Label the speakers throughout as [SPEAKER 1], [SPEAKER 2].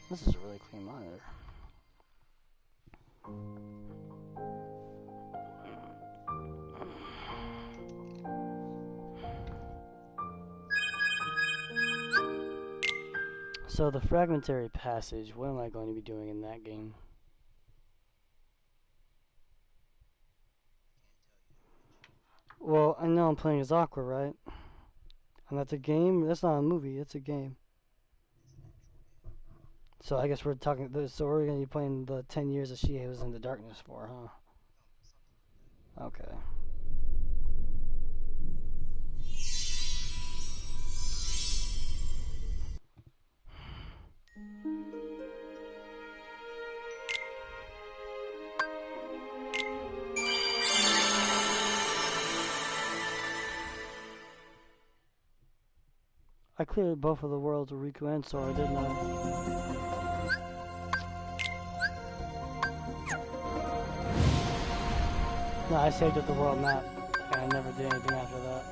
[SPEAKER 1] This is a really clean monitor. So the fragmentary passage, what am I going to be doing in that game? Well, I know I'm playing as Aqua, right? And that's a game? That's not a movie, it's a game. So I guess we're talking, so we're going to be playing the 10 years that she was in the darkness for, huh? Okay. I cleared both of the worlds with Riku and Sora, didn't I? No, I saved up the world map, and I never did anything after that.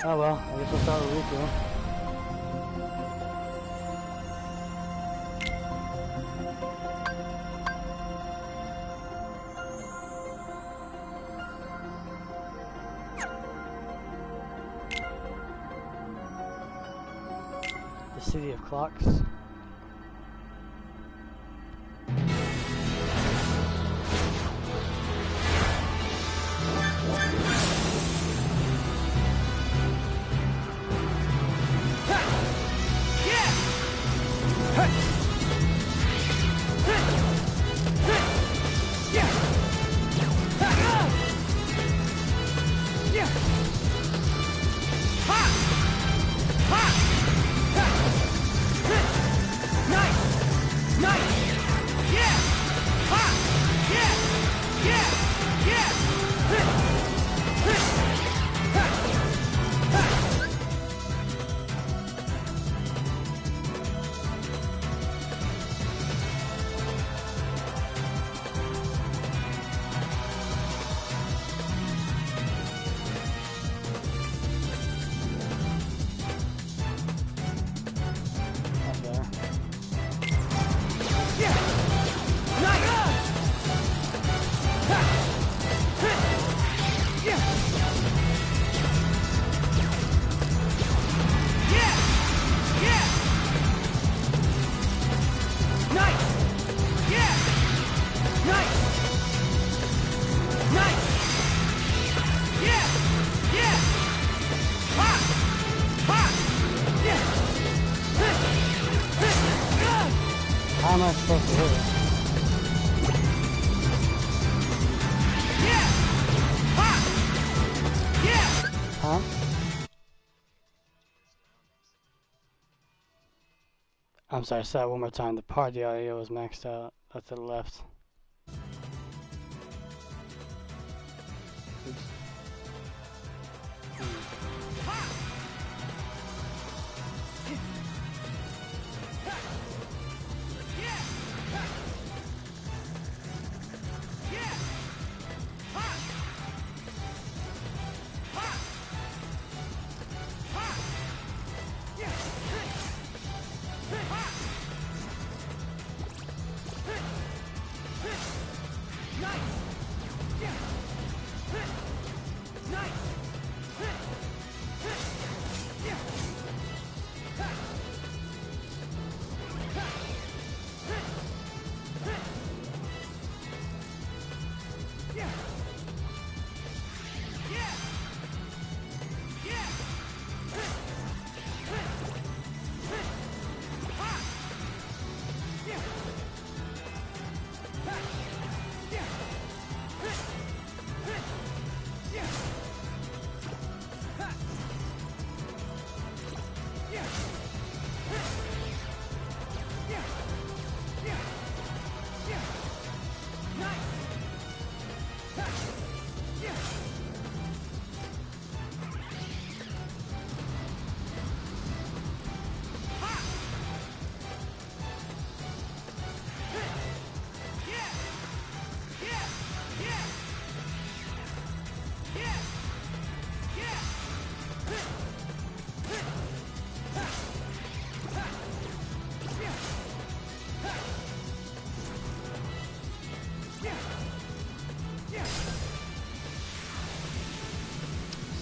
[SPEAKER 1] Oh well, I guess we'll start with Riku. City of Clocks. How am I supposed to hit it? Huh? I'm sorry, say that one more time. The party audio is maxed out. That's to the left. Oops.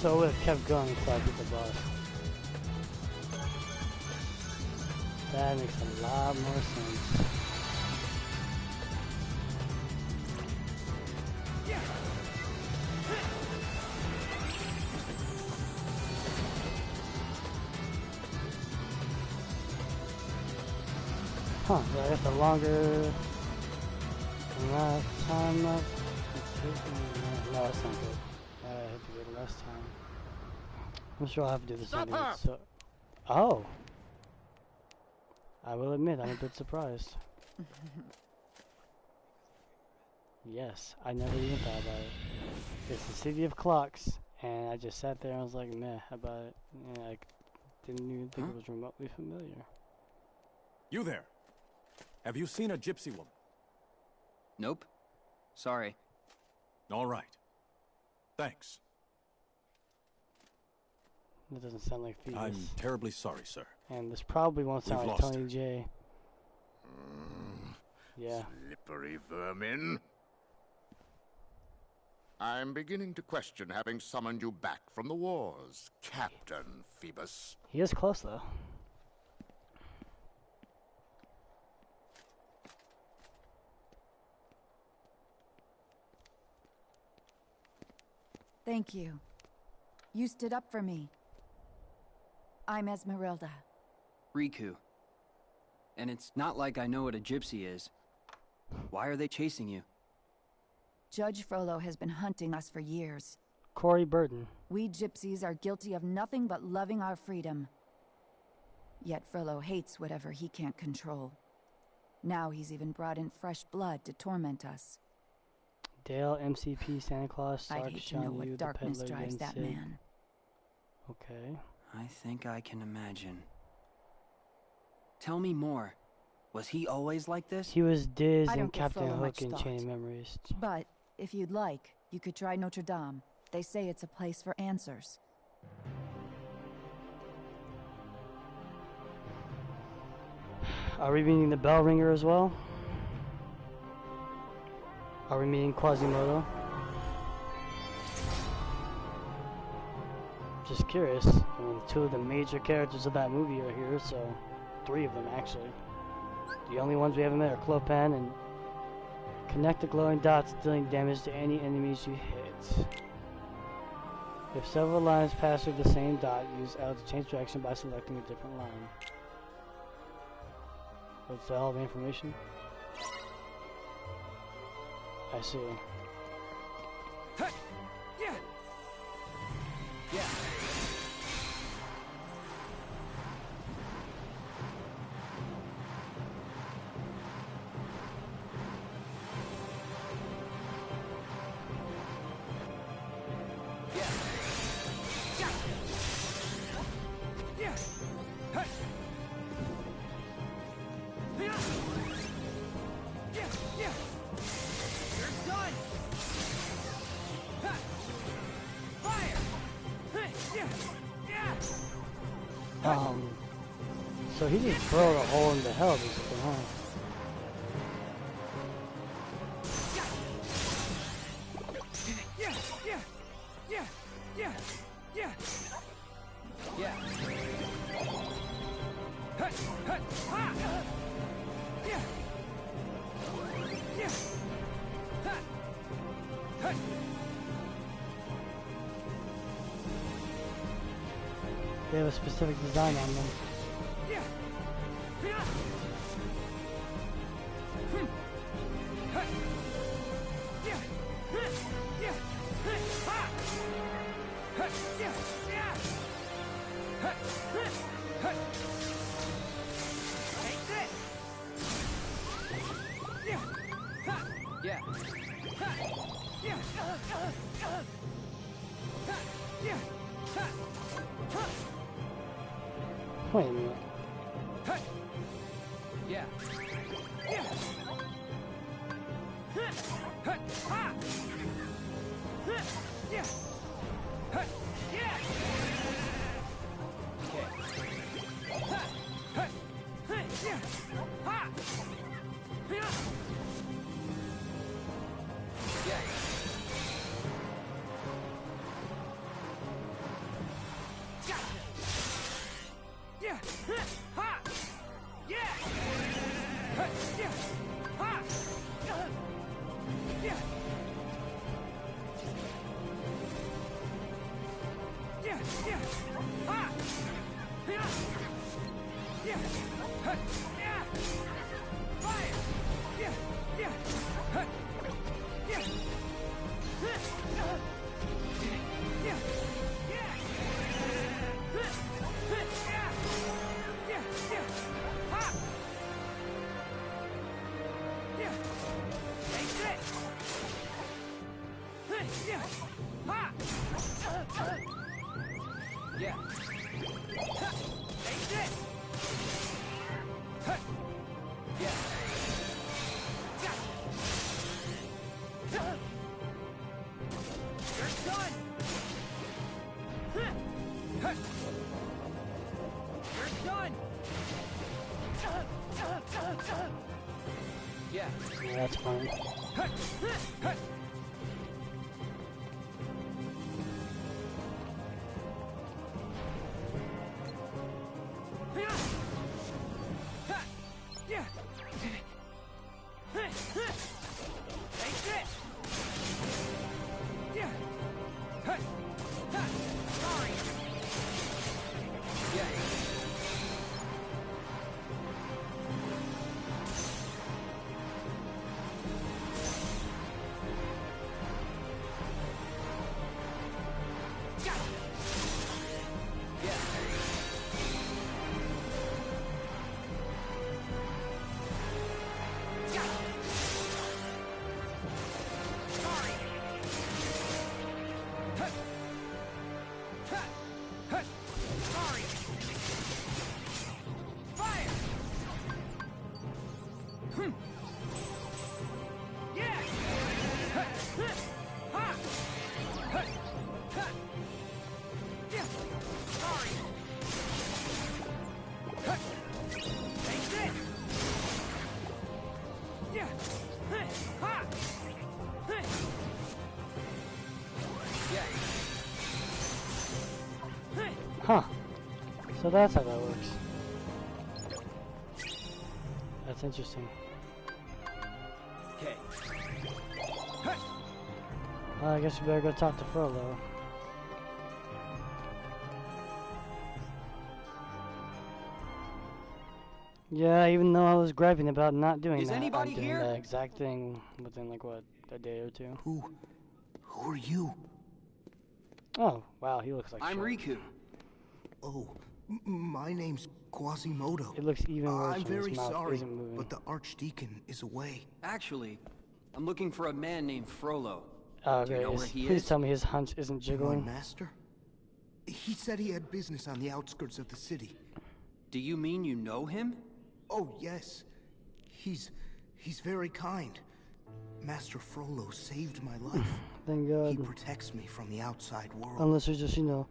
[SPEAKER 1] So it kept going until I beat the boss. That makes a lot more sense. Huh, so I got the longer amount of time left. No, that's not good. I had to do it last time. I'm sure I'll have to do this anyway. So, oh! I will admit, I'm a bit surprised. Yes, I never even thought about it. It's the city of clocks, and I just sat there and was like, meh, about it. And I didn't even think it was remotely familiar.
[SPEAKER 2] You there? Have you seen a gypsy woman?
[SPEAKER 3] Nope. Sorry.
[SPEAKER 2] All right. Thanks.
[SPEAKER 1] That doesn't sound like Phoebus.
[SPEAKER 2] I'm terribly sorry, sir.
[SPEAKER 1] And this probably won't sound like Tony J. Yeah.
[SPEAKER 4] Slippery vermin. I'm beginning to question having summoned you back from the wars, Captain Phoebus.
[SPEAKER 1] He is close, though.
[SPEAKER 5] Thank you. You stood up for me. I'm Esmeralda.
[SPEAKER 3] Riku. And it's not like I know what a gypsy is. Why are they chasing you?
[SPEAKER 5] Judge Frollo has been hunting us for years.
[SPEAKER 1] Corey Burton.
[SPEAKER 5] We gypsies are guilty of nothing but loving our freedom. Yet Frollo hates whatever he can't control. Now he's even brought in fresh blood to torment us.
[SPEAKER 1] Dale, MCP, Santa Claus,
[SPEAKER 5] I'd
[SPEAKER 1] Sark,
[SPEAKER 5] hate to know
[SPEAKER 1] Sean
[SPEAKER 5] what
[SPEAKER 1] Yu,
[SPEAKER 5] darkness
[SPEAKER 1] the peddler,
[SPEAKER 5] drives that
[SPEAKER 1] Sid.
[SPEAKER 5] man.
[SPEAKER 1] Okay.
[SPEAKER 3] I think I can imagine. Tell me more. Was he always like this?
[SPEAKER 1] He was Diz
[SPEAKER 5] I
[SPEAKER 1] and
[SPEAKER 5] don't give
[SPEAKER 1] Captain
[SPEAKER 5] Frollo
[SPEAKER 1] Hook
[SPEAKER 5] much
[SPEAKER 1] in
[SPEAKER 5] thought.
[SPEAKER 1] Chain of Memories.
[SPEAKER 5] But, if you'd like, you could try Notre Dame. They say it's a place for answers.
[SPEAKER 1] Are we meeting the bell ringer as well? Are we meeting Quasimodo? Just curious. I mean, two of the major characters of that movie are here, so 3 of them actually. The only ones we haven't met are Clopan and connect the glowing dots, dealing damage to any enemies you hit. If several lines pass through the same dot, use L to change direction by selecting a different line. That's all the information? I see.
[SPEAKER 3] Yeah. Yeah.
[SPEAKER 1] So he just burrowed a hole into hell, basically, huh? They have a specific design on them. Wait a minute.
[SPEAKER 3] Yeah. Yeah. Take this. Yeah. You're done. You're done. Yeah.
[SPEAKER 1] Yeah, that's fine. Huh. So that's how that works. That's interesting.
[SPEAKER 3] Okay.
[SPEAKER 1] Well, I guess we better go talk to Frollo. Yeah, even though I was griping about not doing
[SPEAKER 3] Is
[SPEAKER 1] that,
[SPEAKER 3] anybody
[SPEAKER 1] I'm doing
[SPEAKER 3] here?
[SPEAKER 1] that exact thing within like what, a day or two.
[SPEAKER 6] Who are you?
[SPEAKER 1] Oh, wow, he looks like
[SPEAKER 3] I'm
[SPEAKER 1] shit.
[SPEAKER 3] Riku.
[SPEAKER 6] Oh, my name's Quasimodo.
[SPEAKER 1] It looks even worse
[SPEAKER 6] I'm
[SPEAKER 1] when his
[SPEAKER 6] very
[SPEAKER 1] mouth
[SPEAKER 6] sorry,
[SPEAKER 1] isn't moving.
[SPEAKER 6] but the Archdeacon is away.
[SPEAKER 3] Actually, I'm looking for a man named Frollo.
[SPEAKER 1] Oh,
[SPEAKER 3] Do you
[SPEAKER 1] great.
[SPEAKER 3] know where he
[SPEAKER 1] Please
[SPEAKER 3] is?
[SPEAKER 1] tell me his hunch isn't
[SPEAKER 6] My
[SPEAKER 1] jiggling.
[SPEAKER 6] master? He said he had business on the outskirts of the city.
[SPEAKER 3] Do you mean you know him?
[SPEAKER 6] Oh, yes. He's very kind. Master Frollo saved my life.
[SPEAKER 1] Thank
[SPEAKER 6] He
[SPEAKER 1] God.
[SPEAKER 6] protects me from the outside world.
[SPEAKER 1] Unless you're just, you know,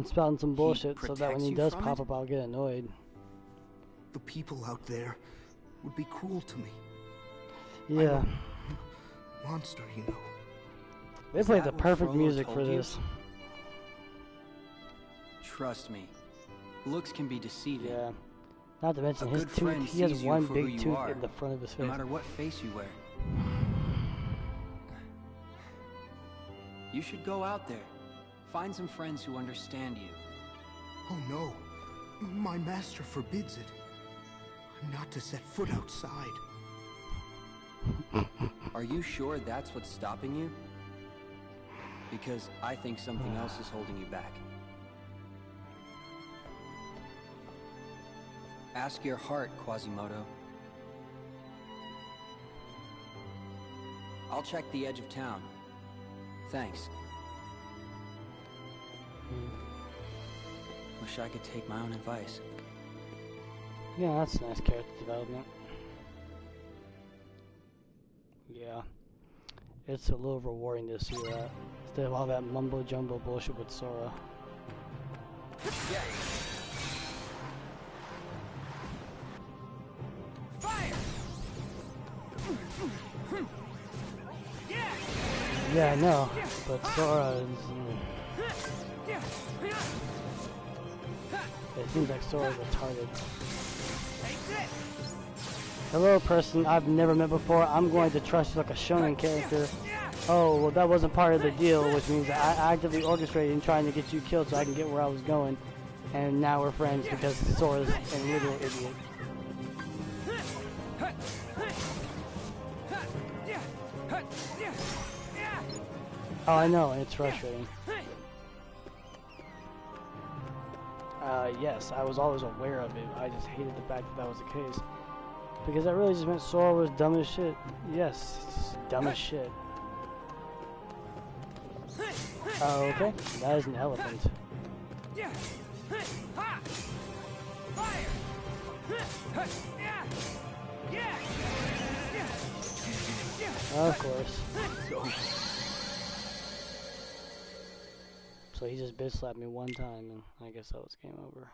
[SPEAKER 1] spouting some bullshit so that when
[SPEAKER 3] protects
[SPEAKER 1] he
[SPEAKER 3] you
[SPEAKER 1] does
[SPEAKER 3] from
[SPEAKER 1] pop
[SPEAKER 3] it?
[SPEAKER 1] up, I'll get annoyed.
[SPEAKER 6] The people out there would be cruel to me.
[SPEAKER 1] Yeah.
[SPEAKER 6] Monster, you know.
[SPEAKER 1] They
[SPEAKER 3] Is
[SPEAKER 1] played
[SPEAKER 3] that
[SPEAKER 1] the
[SPEAKER 3] what
[SPEAKER 1] perfect
[SPEAKER 3] Frollo
[SPEAKER 1] music
[SPEAKER 3] told
[SPEAKER 1] for
[SPEAKER 3] you?
[SPEAKER 1] this.
[SPEAKER 3] Trust me. Looks can be deceiving.
[SPEAKER 1] Yeah. Not to mention
[SPEAKER 3] A
[SPEAKER 1] his
[SPEAKER 3] good
[SPEAKER 1] tooth.
[SPEAKER 3] friend
[SPEAKER 1] He has
[SPEAKER 3] sees you
[SPEAKER 1] one
[SPEAKER 3] for who
[SPEAKER 1] big
[SPEAKER 3] you
[SPEAKER 1] tooth
[SPEAKER 3] are,
[SPEAKER 1] in the front of his
[SPEAKER 3] No
[SPEAKER 1] face.
[SPEAKER 3] matter what face you wear. You should go out there. Find some friends who understand you.
[SPEAKER 6] Oh no. My master forbids it. I'm not to set foot outside.
[SPEAKER 3] Are you sure that's what's stopping you? Because I think something else is holding you back. Ask your heart, Quasimodo. I'll check the edge of town. Thanks. Wish I could take my own advice.
[SPEAKER 1] Yeah, that's nice character development. Yeah. It's a little rewarding to see that. Instead of all that mumbo jumbo bullshit with Sora.
[SPEAKER 3] Yeah. Fire!
[SPEAKER 1] Yeah, I know. But Sora is... it seems like Sora's retarded. Hello, person I've never met before. I'm going to trust you like a shonen character. Oh, well, that wasn't part of the deal, which means I actively orchestrated and trying to get you killed so I can get where I was going. And now we're friends because Sora's a little idiot. Oh, I know, it's frustrating. Yes, I was always aware of it. I just hated the fact that that was the case. Because that really just meant Sora was dumb as shit. Yes, dumb as shit. Oh, okay. That is an elephant. Of course. So he just bitch slapped me one time, and I guess that was game over.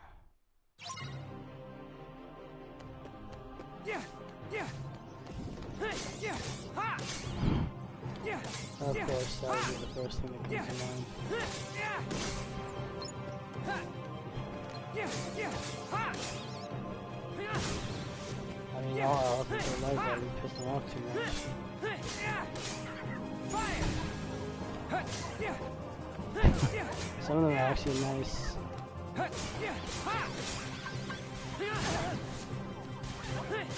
[SPEAKER 1] Of course, that would be the first thing that comes to mind. I mean, all elephants are like that. We pissed them off too much. Some of them are actually nice.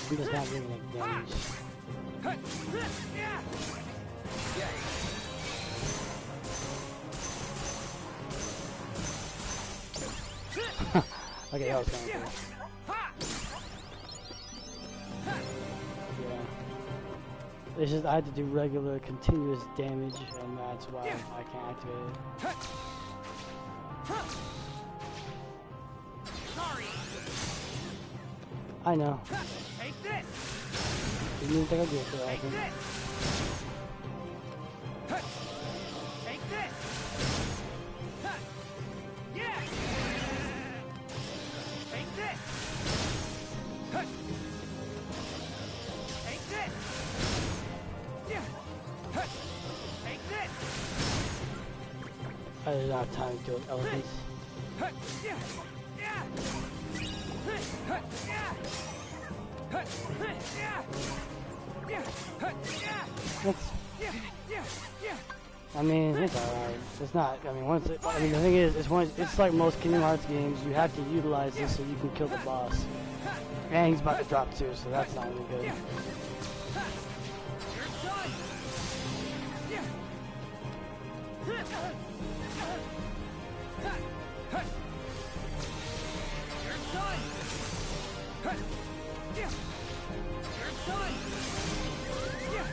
[SPEAKER 1] I'm just not giving it damage. Okay, that was kind of cool. Yeah. It's just I had to do regular, continuous damage, and that's why I can't activate it. I know. Didn't even think I'd do it for that, I think. I did not have time to do it, elephants. I mean, it's alright. It's not, I mean, once it, I mean, the thing is, it's like most Kingdom Hearts games, you have to utilize this so you can kill the boss. And he's about to drop too, so that's not even good.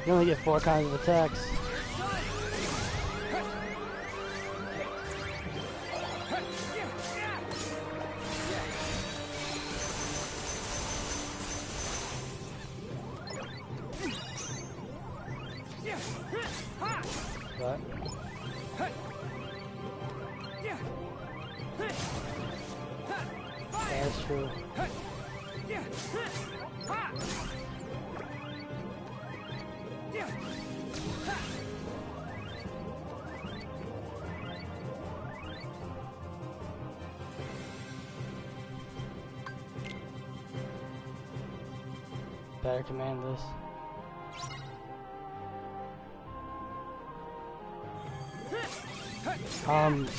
[SPEAKER 1] You only get 4 kinds of attacks. What? That's true. Better command this.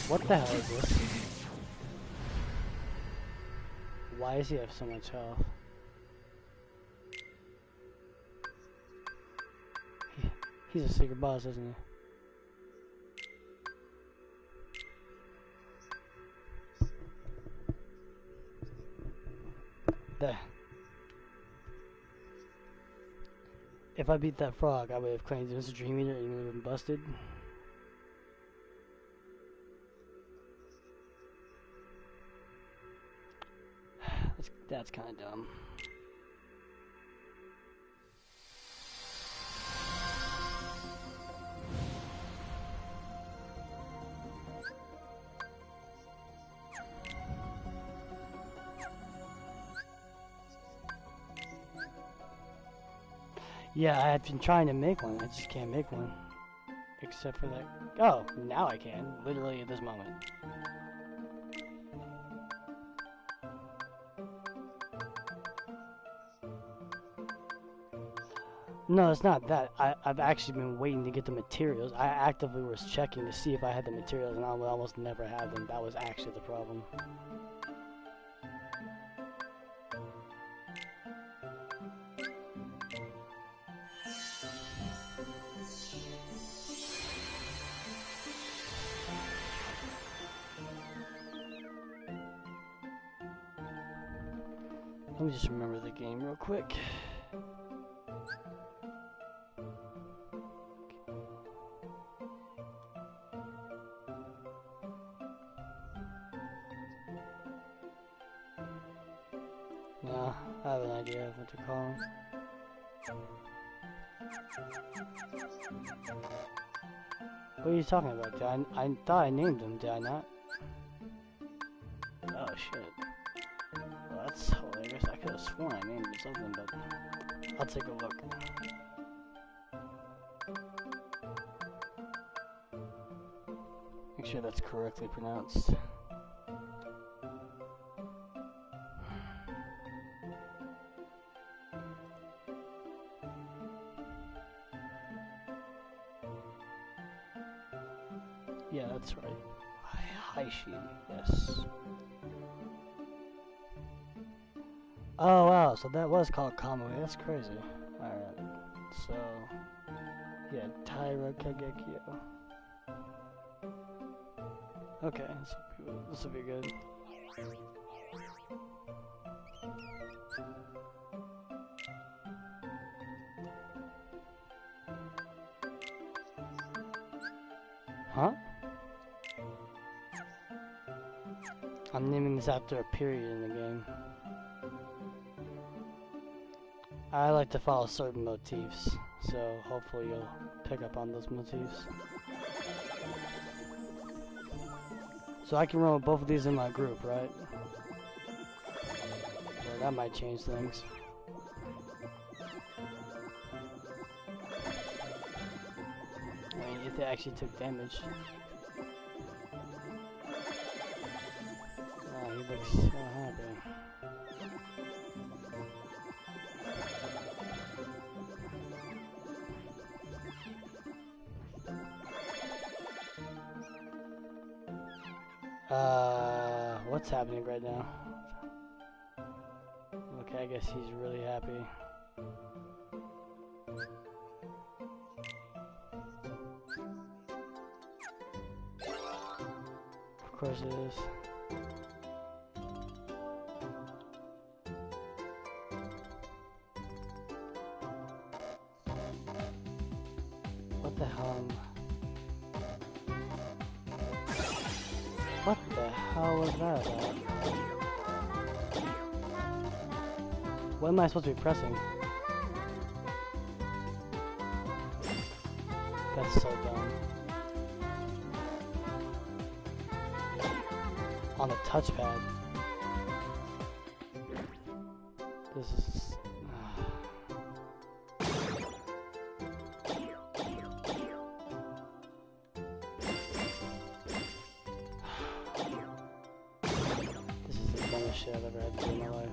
[SPEAKER 1] What the hell is this? Why does he have so much health? He's a secret boss, isn't he? There. If I beat that frog, I would have claimed it was a Dream Eater and he would have been busted. That's kind of dumb. Yeah, I've been trying to make one. I just can't make one. Except for that. Oh, now I can. Literally at this moment. No, it's not that. I've actually been waiting to get the materials. I actively was checking to see if I had the materials, and I would almost never have them. That was actually the problem. Let me just remember the game real quick. I have an idea of what to call him. What are you talking about? I thought I named him, did I not? Oh shit. Well, that's hilarious. I could have sworn I named him something, but I'll take a look. Make sure that's correctly pronounced. Yeah, that's right. Haishin, yes. Oh wow, so that was called Kamui. That's crazy. Alright. So yeah, Taira Kagekyo. Okay, this will be good. Huh? I'm naming this after a period in the game. I like to follow certain motifs, so hopefully you'll pick up on those motifs. So I can run with both of these in my group, right? Well, that might change things. I mean, if they actually took damage. Oh, he looks so happy. What's happening right now? Okay, I guess he's really happy. Of course it is. What the hell? What the hell was that about? What am I supposed to be pressing? That's so dumb. On the touchpad. This is... shit I've ever had to do in my life.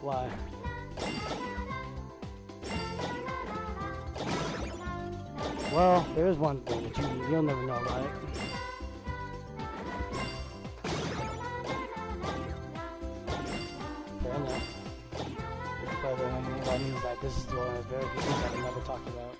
[SPEAKER 1] Why? Well, there is one thing that you'll never know, right? Fair enough. But that means that this is one of the very few things I've never talked about.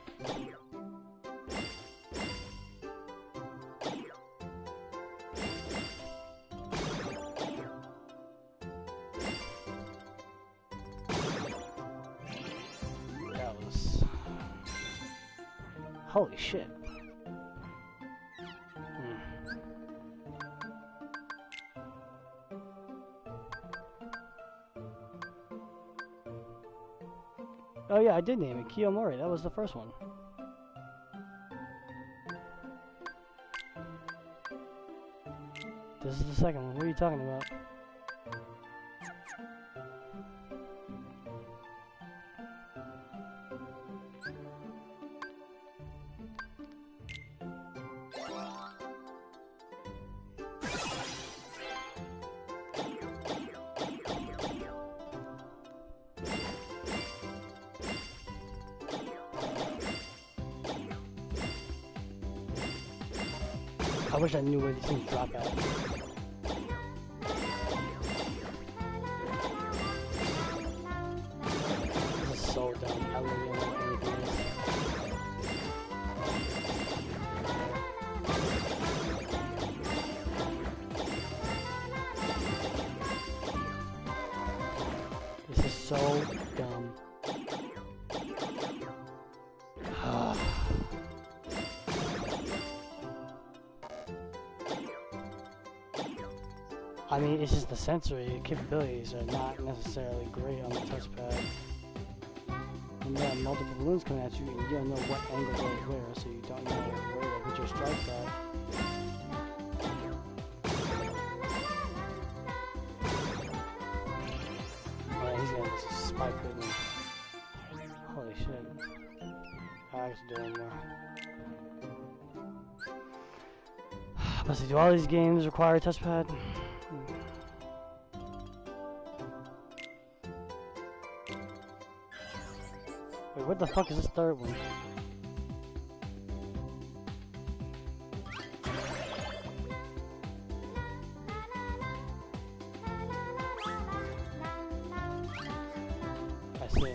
[SPEAKER 1] Holy shit. Oh yeah, I did name it Kiyomori. That was the first one. This is the second one. What are you talking about? I wish I knew where these things drop at. This is so dumb. I don't even know what anything is. This is so dumb. I mean, it's just the sensory capabilities are not necessarily great on the touchpad. And you have multiple balloons coming at you, and you don't know what angle they're where, so you don't know where to put your strikes at. Yeah, he's gonna just spike with me. Holy shit. I have to do it more. Let's see, do all these games require a touchpad? Wait, what the fuck is this third one? I see.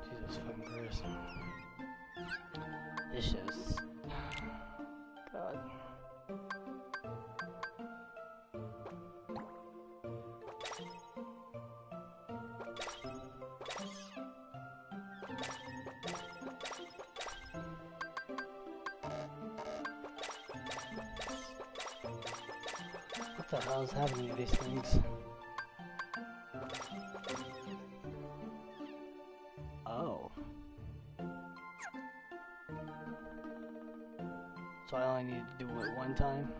[SPEAKER 1] Jesus fucking Christ. This shit's... God. What the hell is happening to these things? Oh. So I only need to do it one time?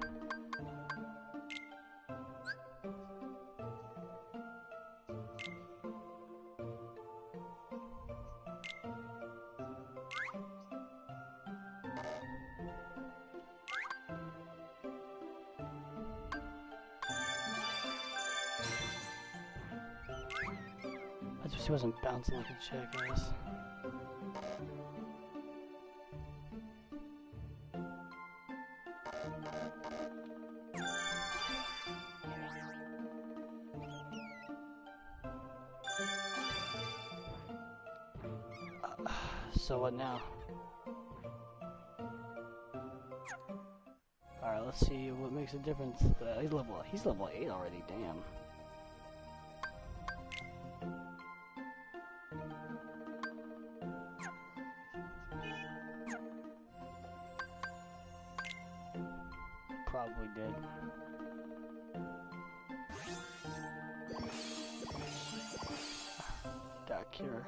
[SPEAKER 1] She wasn't bouncing like a jackass. So what now? Alright, let's see what makes a difference. He's level 8 already, damn. Probably did. Got cure.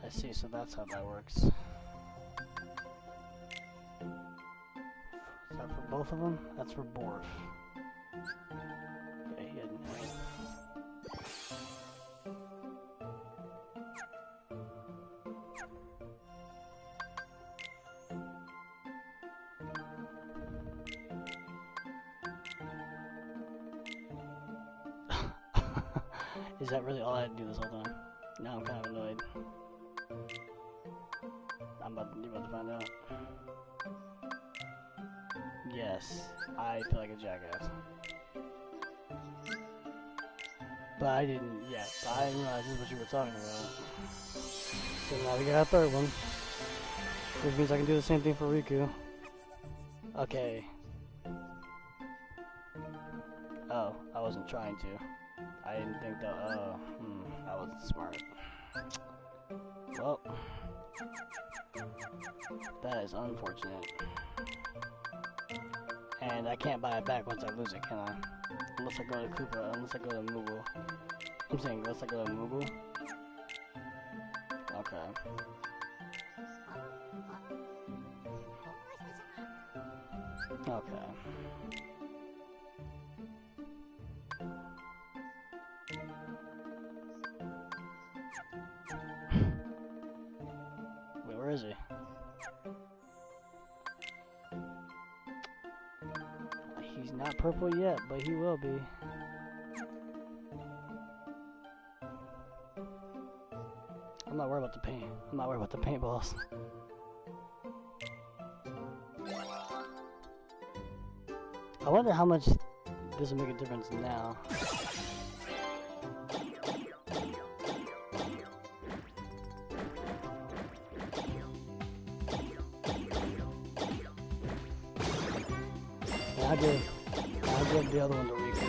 [SPEAKER 1] I see, so that's how that works. Is that for both of them? That's for Borf. Yeah, he hadn't had it. Is that really all I had to do this whole time? Now I'm kind of annoyed. You're about to find out. Yes, I feel like a jackass. But I didn't, yeah, I didn't realize this is what you were talking about. So now we got a third one. Which means I can do the same thing for Riku. Okay. Oh, I wasn't trying to. I didn't think that, I wasn't smart. Well. That is unfortunate. And I can't buy it back once I lose it, can I? Unless I go to Koopa, unless I go to Moogle. I'm saying unless I go to Moogle. Okay. Okay. Wait, where is he? He's not purple yet, but he will be. I'm not worried about the paint. I'm not worried about the paintballs. I wonder how much this will make a difference now. I'll give the other one to Riku.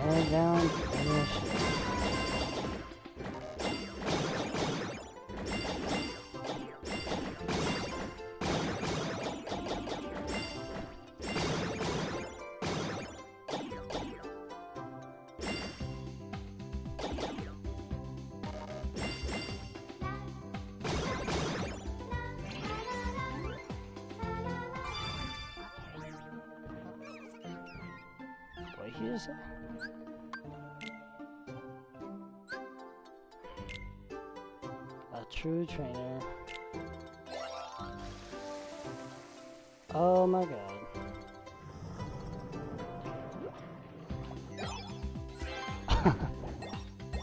[SPEAKER 1] Hands down, finish. Wait, he is. A true trainer. Oh my god.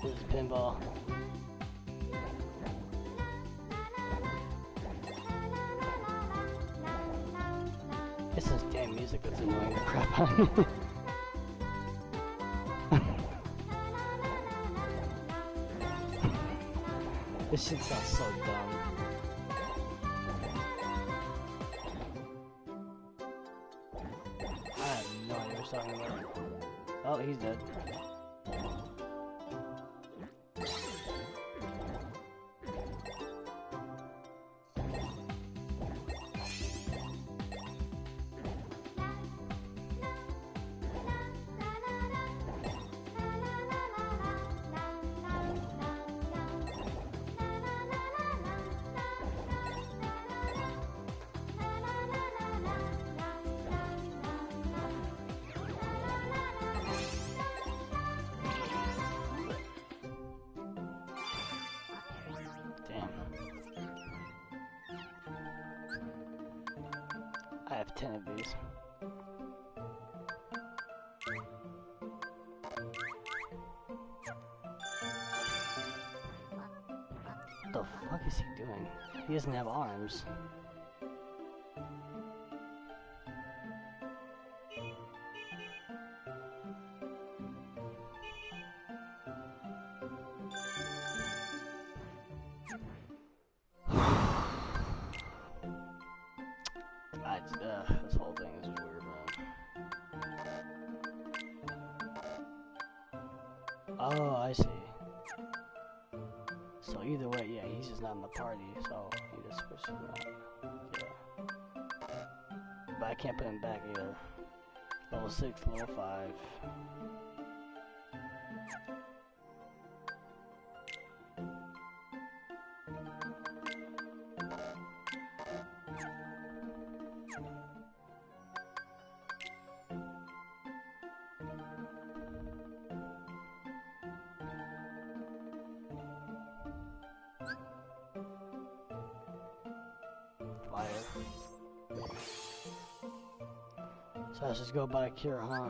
[SPEAKER 1] This is pinball. It's this damn music that's annoying the crap out of me. This shit sounds so dumb. I have no idea what you're talking about. Oh, he's dead. I have 10 of these. What the fuck is he doing? He doesn't have arms. This whole thing is weird, man. Oh, I see. So either way, yeah, he's just not in the party, so he just switches him out. Yeah. But I can't put him back either. Level 6, level 5. So let's just go by Kira, huh?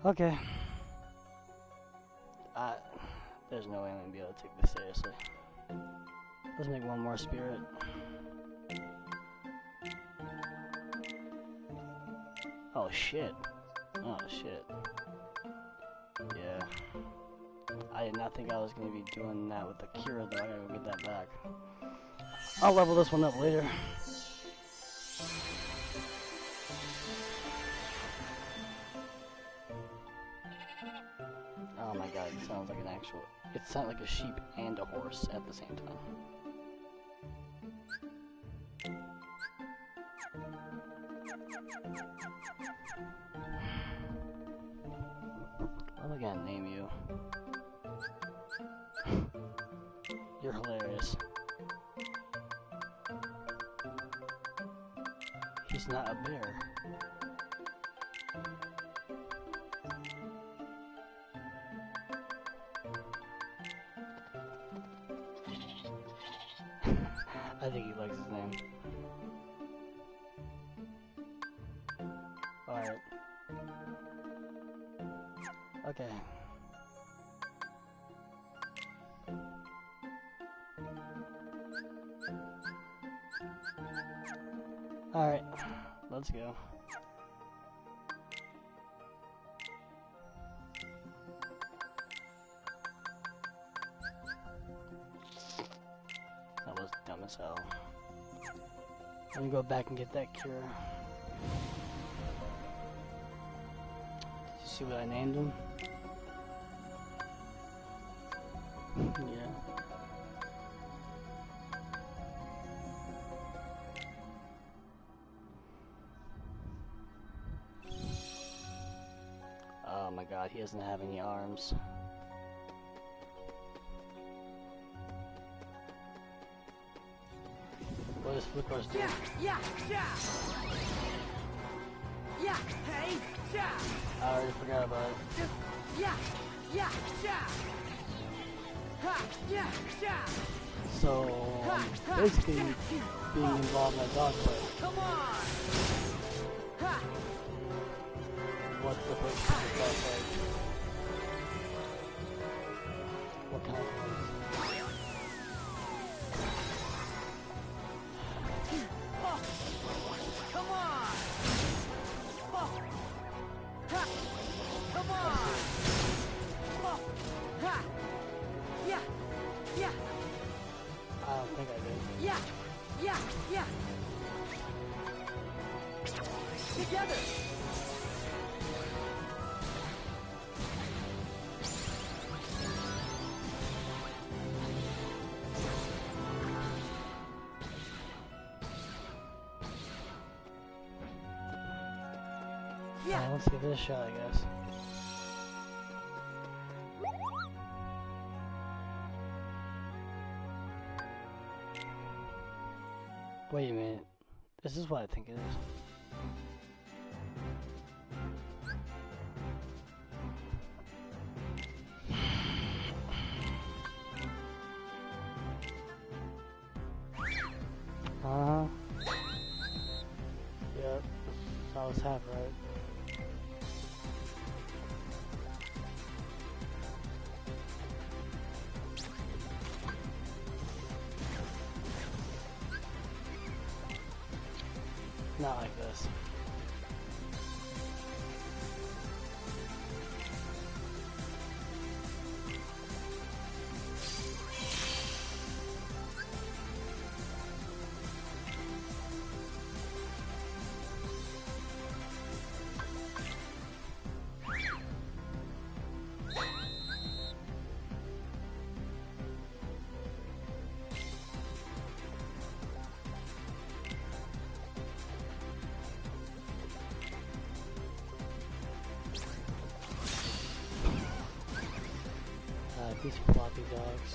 [SPEAKER 1] Okay. There's no way I'm gonna be able to take this seriously. Let's make one more spirit. Oh shit. Oh shit. Yeah. I did not think I was going to be doing that with the cure, though. I gotta go get that back. I'll level this one up later. Oh my god, it sounds like an actual... It sounds like a sheep and a horse at the same time. What am I gonna name you? You're hilarious. He's not a bear. I think he likes his name. Alright. Okay. Alright, let's go. That was dumb as hell. Let me go back and get that cure. Did you see what I named him? Yeah. Oh my god, he doesn't have any arms. What does Flippers do? I already forgot about it. So, basically, being involved in a dog fight.
[SPEAKER 7] Come on!
[SPEAKER 1] What's the purpose of the dog fight? What kind of things?
[SPEAKER 7] Come on! Come on! Yeah! Yeah!
[SPEAKER 1] I don't think I did.
[SPEAKER 7] Yeah! Yeah! Yeah! Together!
[SPEAKER 1] Yeah. Let's give it a shot, I guess. Wait a minute. This is what I think it is. Yep. So I was half right. Not like this. These floppy dogs.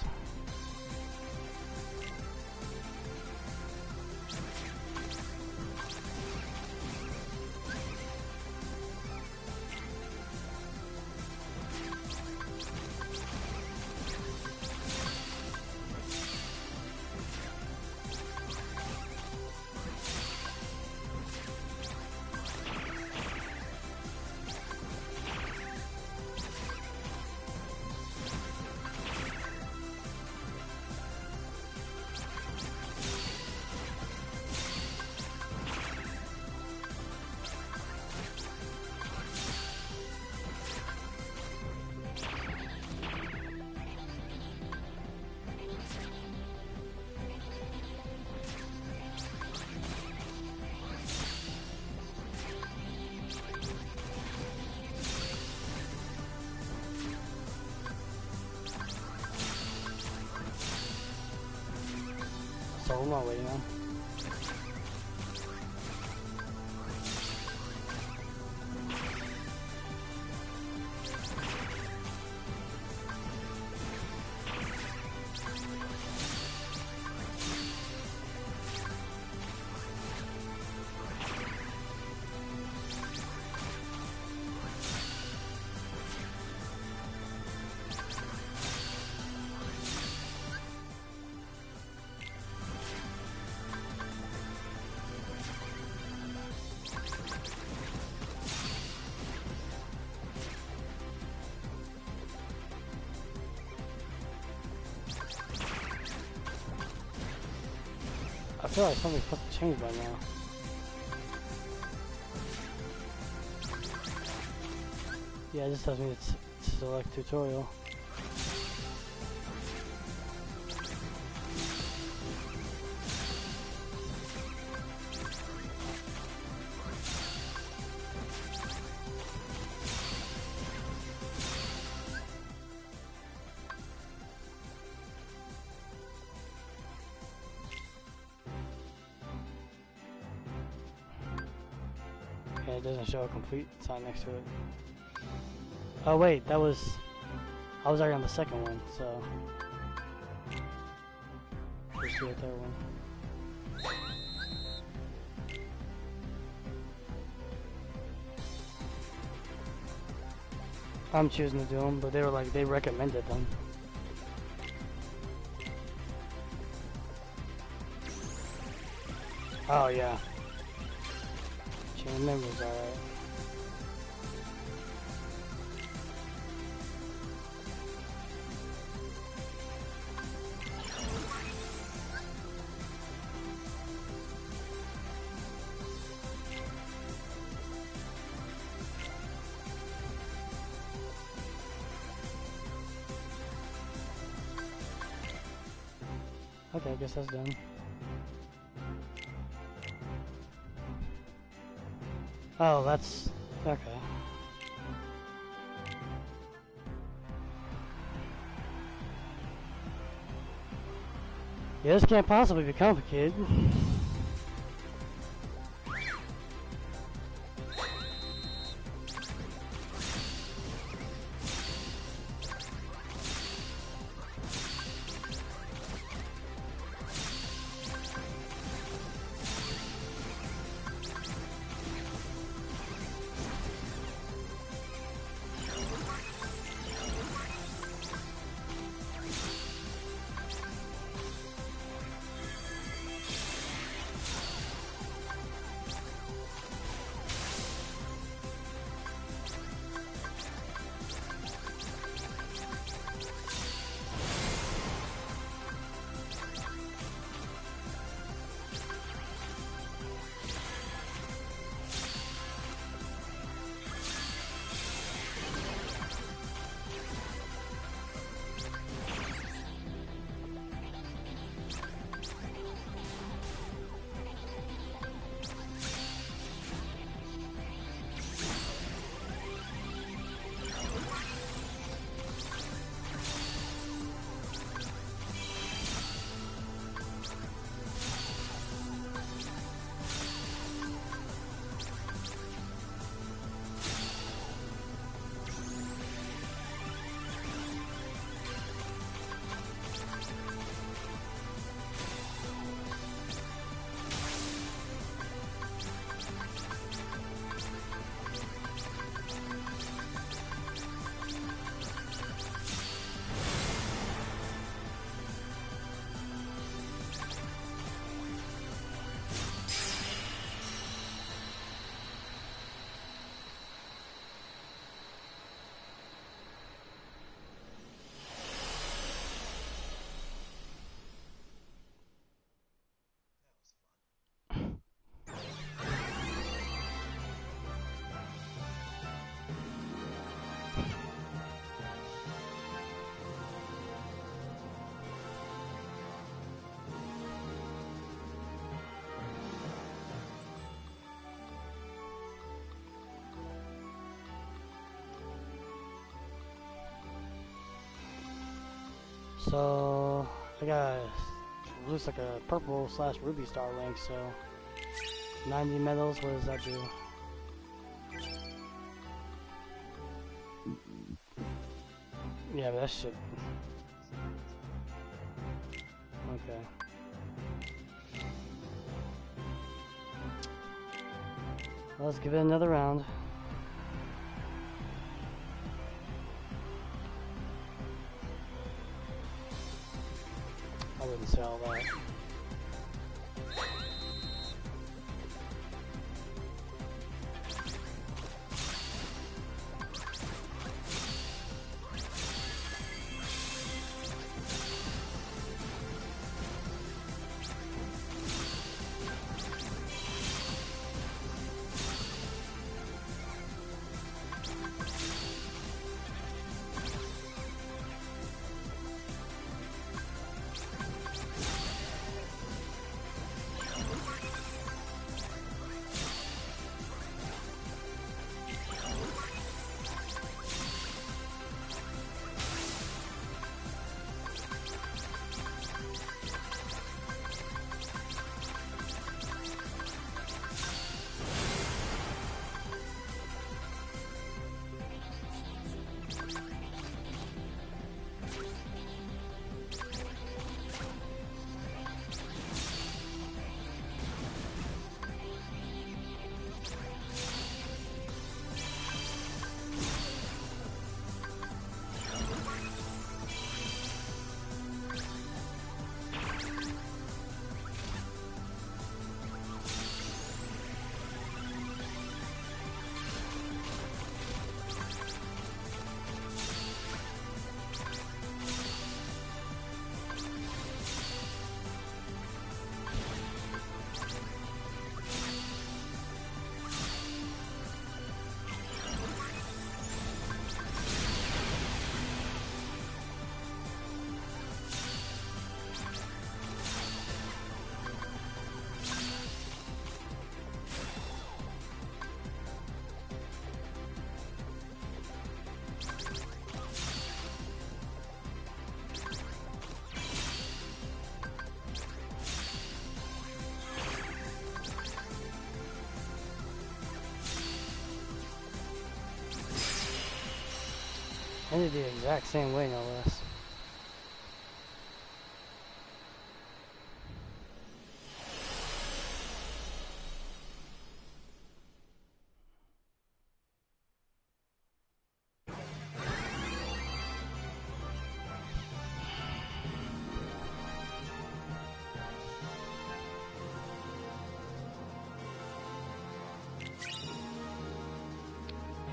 [SPEAKER 1] So I'm not waiting on. I feel like something must have changed by now. Yeah, it just tells me it's select tutorial. Yeah, it doesn't show a complete sign next to it. Oh wait, I was already on the second one, so let's do the third one. I'm choosing to do them, but they were like, they recommended them. Oh yeah. Chain of memories, alright. Okay, I guess that's done. Oh, that's... okay. Yeah, this can't possibly be complicated. So, I got looks like a purple / ruby star link, so 90 medals, what does that do? Yeah, but that shit. Okay. Well, let's give it another round. I wouldn't say all that. Ended the exact same way, no less.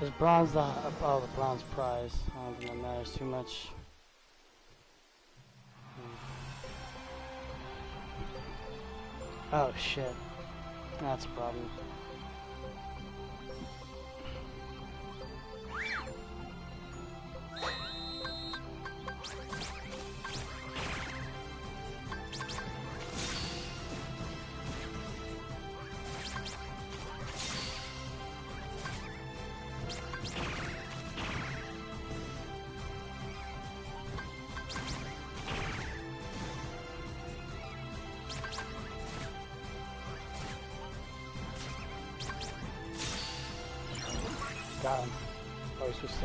[SPEAKER 1] Is bronze the bronze prize? I don't think that matters too much. Oh shit, that's a problem. Got him. Oh, he's just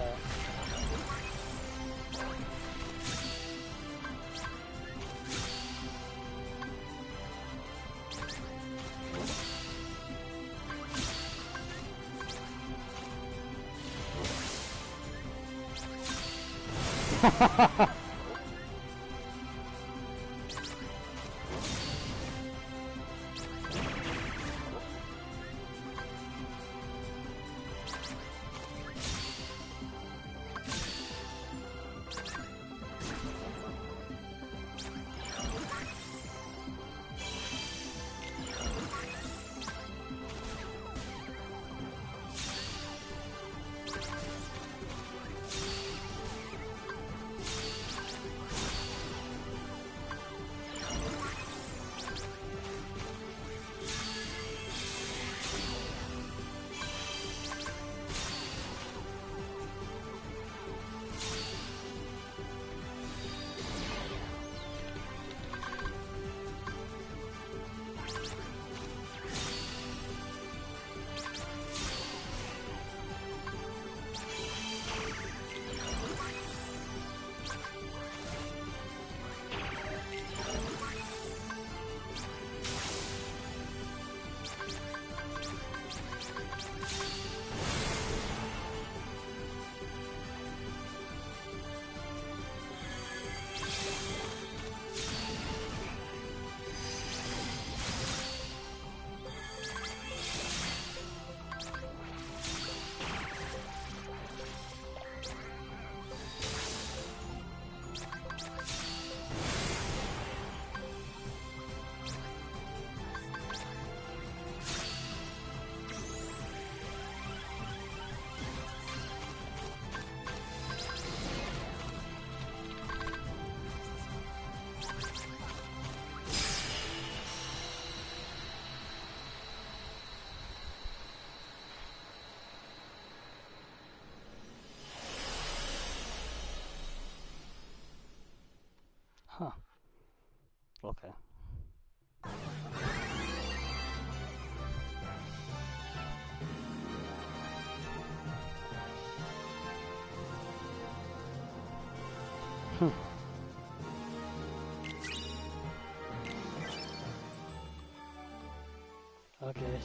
[SPEAKER 1] Okay,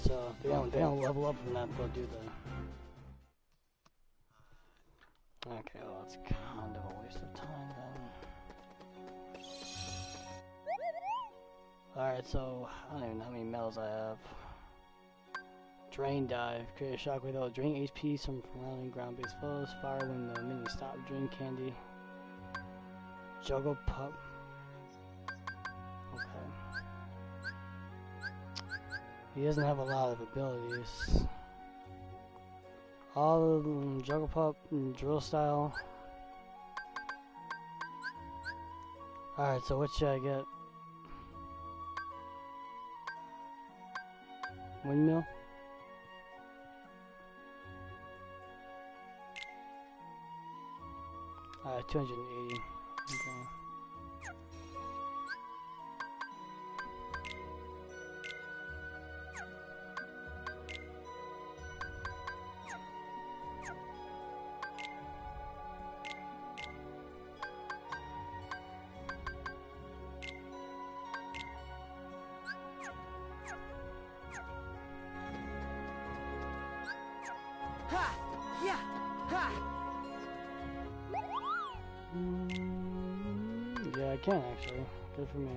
[SPEAKER 1] so they don't level up from that, but do the. Okay, well, it's kind of a waste of time then. Alright, so I don't even know how many medals I have. Drain dive. Create a shockwave that will drain HP from surrounding ground-based foes. Fire when the minions stop. Drain candy. Juggle pup. Okay. He doesn't have a lot of abilities. All of them, Juggle Pup and Drill Style. Alright, so what should I get? Windmill? Alright, 280. Okay.
[SPEAKER 7] Ha! Yeah! Ha!
[SPEAKER 1] Yeah, I can actually. Good for me.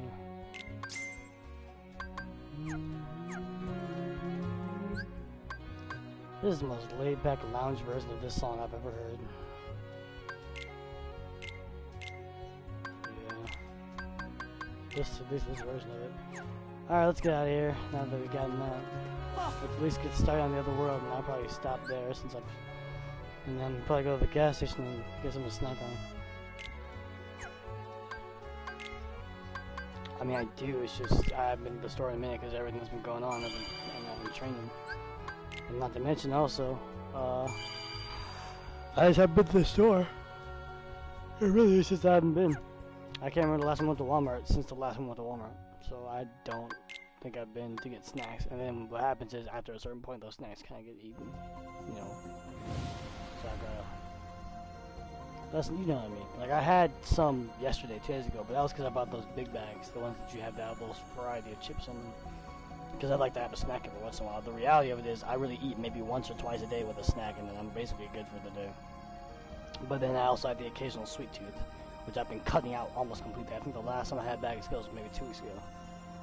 [SPEAKER 1] This is the most laid-back lounge version of this song I've ever heard. Yeah. This version of it. Alright, let's get out of here now that we've gotten that. Let's at least get started on the other world, and I'll probably stop there since I've... And then probably go to the gas station and get something to snack on. I mean, I do, it's just, I haven't been to the store in a minute because everything's been going on, and I've been training. And not to mention also, I just haven't been to the store. It really is just I haven't been. I can't remember the last time I went to Walmart since the last time I went to Walmart. So I don't think I've been to get snacks. And then what happens is after a certain point, those snacks kind of get eaten, you know. So I gotta... That's, you know what I mean. Like, I had some yesterday, 2 days ago, but that was because I bought those big bags, the ones that you have that have those variety of chips in them. Because I like to have a snack every once in a while. The reality of it is, I really eat maybe once or twice a day with a snack, and then I'm basically good for the day. But then I also have the occasional sweet tooth, which I've been cutting out almost completely. I think the last time I had a bag of Skittles was maybe 2 weeks ago.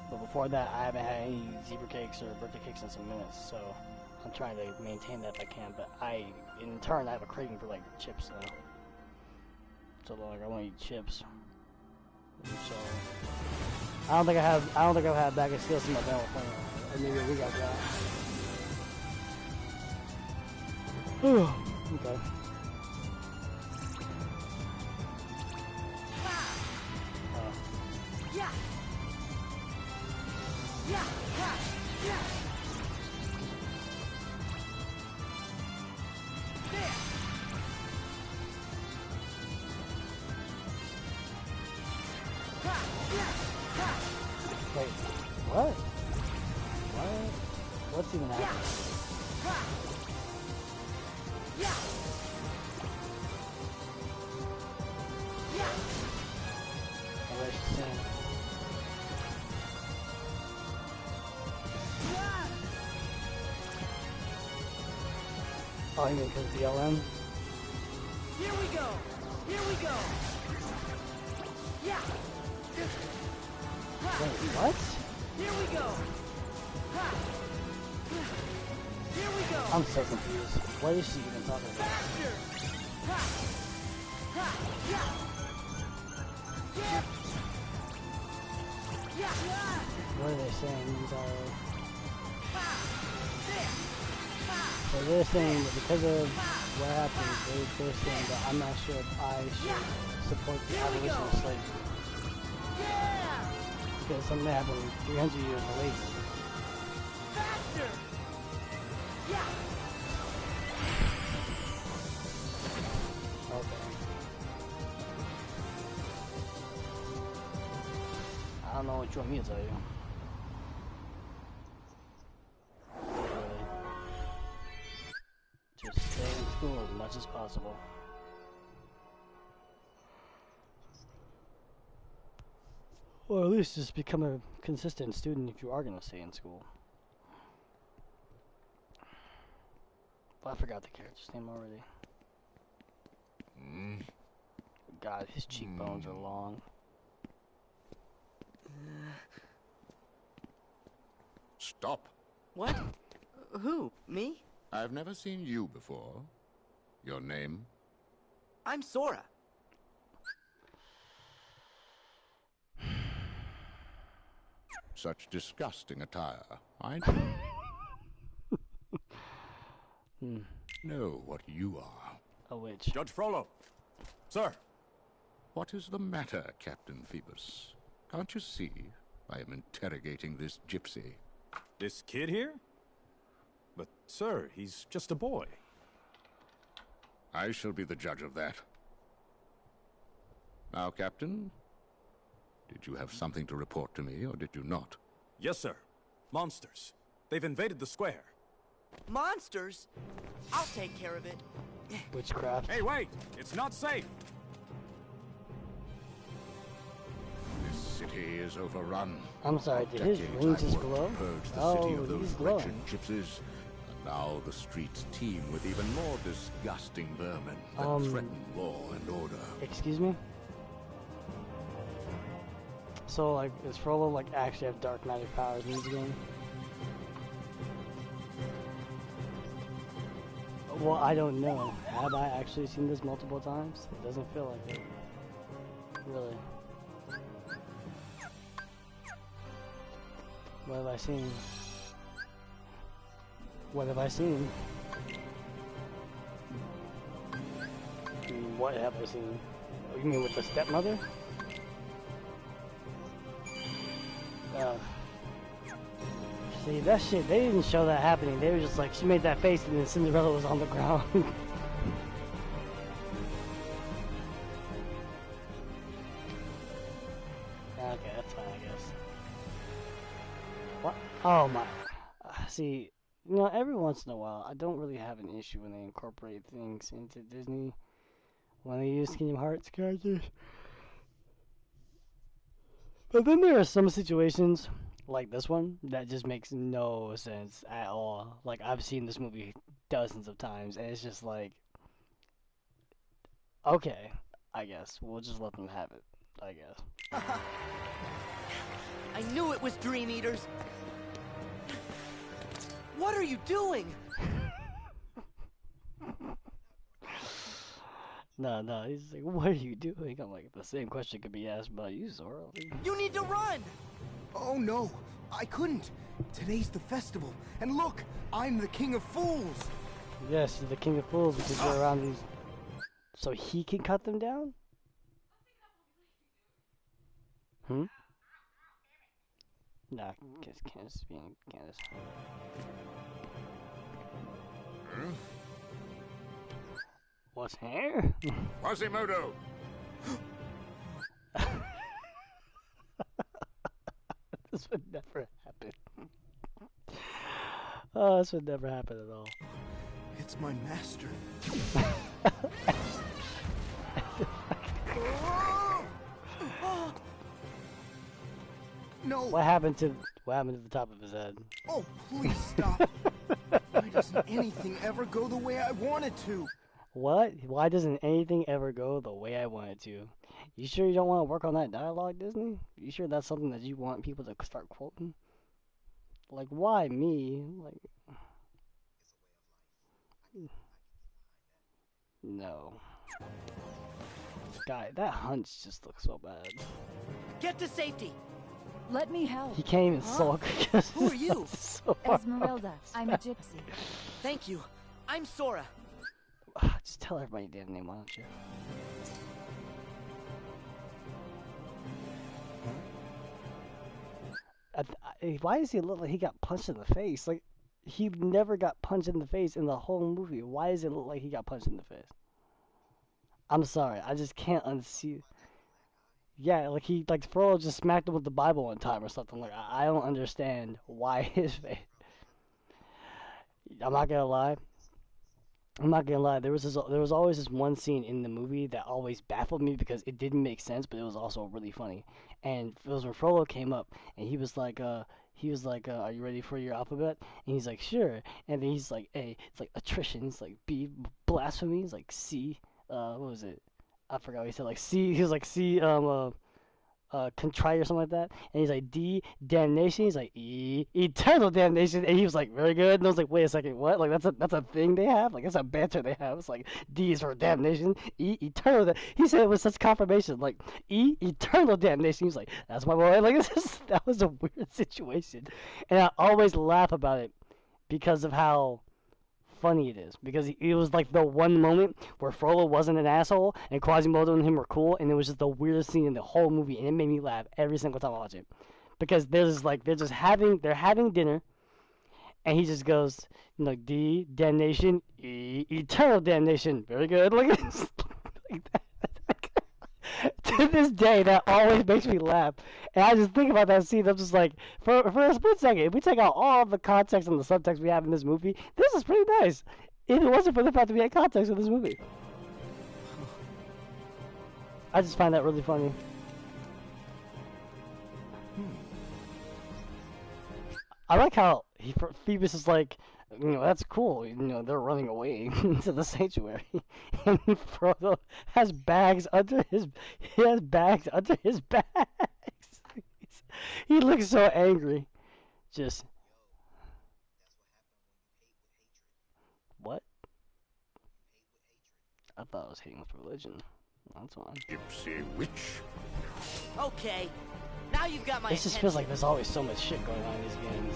[SPEAKER 1] But before that, I haven't had any zebra cakes or birthday cakes in some minutes, so I'm trying to maintain that if I can. But in turn, I have a craving for, like, chips now. So, like, I want to eat chips. So, I don't think I've had a bag of Skittles in my belt for maybe a week after that. Okay.
[SPEAKER 7] Yeah! Yeah! Ha! Yeah! There! Ha! Yeah! Ha!
[SPEAKER 1] Wait, what? What? What's even
[SPEAKER 7] Yeah!
[SPEAKER 1] happening?
[SPEAKER 7] Ha! Yeah! Yeah!
[SPEAKER 1] Oh, wait, she's saying. Oh, you mean because of the LM?
[SPEAKER 7] Here we go! Here we go! Yeah! Ha!
[SPEAKER 1] Wait, what?
[SPEAKER 7] Here we go! Ha! Here we go!
[SPEAKER 1] I'm so confused. What is she even talking about?
[SPEAKER 7] Faster! Ha! Ha! Yeah! Yeah! Yeah!
[SPEAKER 1] What are they saying entirely?
[SPEAKER 7] Ha! There! Ha!
[SPEAKER 1] So they're saying that because of what happened, they're saying that I'm not sure if I should support the abolition of slavery.
[SPEAKER 7] Yeah!
[SPEAKER 1] Because something that happened 300 years later.
[SPEAKER 7] Faster! Yeah!
[SPEAKER 1] Okay. I don't know what you want me to tell you. Really. Just stay in school as much as possible. Or at least just become a consistent student if you are gonna stay in school. Well, I forgot the character's name already. God, his cheekbones are long.
[SPEAKER 4] Stop.
[SPEAKER 7] What? Who? Me?
[SPEAKER 4] I've never seen you before. Your name?
[SPEAKER 7] I'm Sora.
[SPEAKER 4] Such disgusting attire. I know what you are.
[SPEAKER 1] A witch.
[SPEAKER 2] Judge Frollo. Sir.
[SPEAKER 4] What is the matter, Captain Phoebus? Can't you see I am interrogating this gypsy?
[SPEAKER 2] This kid here? But, sir, he's just a boy.
[SPEAKER 4] I shall be the judge of that. Now, Captain, did you have something to report to me, or did you not?
[SPEAKER 2] Yes, sir. Monsters. They've invaded the square.
[SPEAKER 7] Monsters? I'll take care of it.
[SPEAKER 1] Witchcraft.
[SPEAKER 2] Hey, wait! It's not safe!
[SPEAKER 4] This city is overrun.
[SPEAKER 1] I'm sorry,
[SPEAKER 4] For
[SPEAKER 1] did his
[SPEAKER 4] decades
[SPEAKER 1] rings
[SPEAKER 4] I've
[SPEAKER 1] just
[SPEAKER 4] worked to
[SPEAKER 1] glow?
[SPEAKER 4] purge the
[SPEAKER 1] Oh,
[SPEAKER 4] city of those
[SPEAKER 1] he's
[SPEAKER 4] wretched
[SPEAKER 1] glowing.
[SPEAKER 4] gypsies. And now the streets teem with even more disgusting vermin that threaten law and order.
[SPEAKER 1] Excuse me? So, like, does Frollo, like, actually have dark magic powers in this game? Well, I don't know. Have I actually seen this multiple times? It doesn't feel like it. Really. What have I seen? What have I seen? What have I seen? Oh, you mean with the stepmother? See, that shit, they didn't show that happening. They were just like, she made that face and then Cinderella was on the ground. Okay, that's fine, I guess. What? Oh my. See, you know, every once in a while, I don't really have an issue when they incorporate things into Disney. When they use Kingdom Hearts characters. But then there are some situations, like this one, that just makes no sense at all. Like, I've seen this movie dozens of times, and it's just like, okay, I guess. We'll just let them have it, I guess.
[SPEAKER 7] I knew it was Dream Eaters. What are you doing?
[SPEAKER 1] No, he's like, what are you doing? I'm like, the same question could be asked about you, Zora.
[SPEAKER 7] You need to run!
[SPEAKER 6] Oh no, I couldn't. Today's the festival, and look, I'm the King of Fools.
[SPEAKER 1] Yes, you're the King of Fools because you're around these... So he can cut them down? Hmm? Nah, Candace is being Candace. What's here?
[SPEAKER 4] Quasimodo!
[SPEAKER 1] This would never happen. Oh, this would never happen at all.
[SPEAKER 6] It's my master. No!
[SPEAKER 1] What happened to the top of his head?
[SPEAKER 6] Oh, please stop. Why doesn't anything ever go the way I want it to?
[SPEAKER 1] What? Why doesn't anything ever go the way I want it to? You sure you don't want to work on that dialogue, Disney? You sure that's something that you want people to start quoting? Like, why me? Like, no. Guy, that hunch just looks so bad.
[SPEAKER 7] Get to safety!
[SPEAKER 5] Let me help.
[SPEAKER 1] He can't even sulk.
[SPEAKER 7] Who are you?
[SPEAKER 1] So hard.
[SPEAKER 5] Esmeralda, I'm a gypsy.
[SPEAKER 7] Thank you. I'm Sora.
[SPEAKER 1] Just tell everybody your damn name, why don't you? Why does he look like he got punched in the face? Like, he never got punched in the face in the whole movie. Why does it look like he got punched in the face? I'm sorry, I just can't unsee. Yeah, like Frollo just smacked him with the Bible one time or something. Like, I don't understand why his face. I'm not gonna lie. I'm not gonna lie. There was always this one scene in the movie that always baffled me because it didn't make sense, but it was also really funny. And it was when Frollo came up, and "Are you ready for your alphabet?" And he's like, "Sure." And then he's like, "A." It's like attrition. It's like B, blasphemy. It's like C. What was it? I forgot what he said. Like C. He was like C. Contrite or something like that. And he's like, D, damnation. He's like, E, eternal damnation. And he was like, very good. And I was like, wait a second, what? Like that's a thing they have. Like that's a banter they have. It's like D is for damnation, E, eternal. He said it with such confirmation. Like E, eternal damnation. He's like, that's my boy. Like that was a weird situation, and I always laugh about it because of how funny it is, because it was like the one moment where Frollo wasn't an asshole and Quasimodo and him were cool, and it was just the weirdest scene in the whole movie, and it made me laugh every single time I watch it, because they're having dinner, and he just goes, D, damnation, E, eternal damnation, very good, like, like that. To this day, that always makes me laugh. And I just think about that scene. I'm just like, for a split second, if we take out all the context and the subtext we have in this movie, this is pretty nice. If it wasn't for the fact that we had context in this movie. I just find that really funny. I like how Phoebus is like, that's cool. They're running away into the sanctuary, and Frodo has bags under his. He has bags under his bags. He looks so angry. Just what? I thought I was hating with religion. That's fine.
[SPEAKER 4] Gypsy witch.
[SPEAKER 7] Okay, now you've got my
[SPEAKER 1] This just feels like there's always so much shit going on in these games.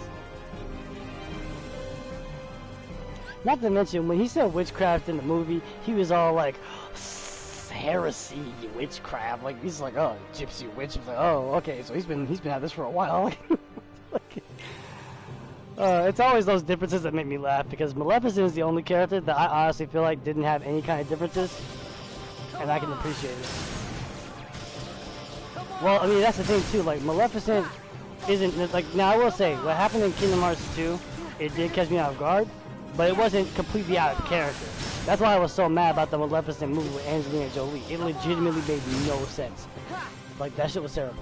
[SPEAKER 1] Not to mention, when he said witchcraft in the movie, he was all like, heresy, witchcraft. Like, he's like, oh, gypsy witch. He's like, oh, okay, so he's been at this for a while. It's always those differences that make me laugh, because Maleficent is the only character that I honestly feel like didn't have any kind of differences, and I can appreciate it. Well, I mean, that's the thing, too. Like, Maleficent isn't, like, now I will say, what happened in Kingdom Hearts 2, it did catch me off guard, but it wasn't completely out of character. That's why I was so mad about the Maleficent movie with Angelina Jolie. It legitimately made no sense. Like, that shit was terrible.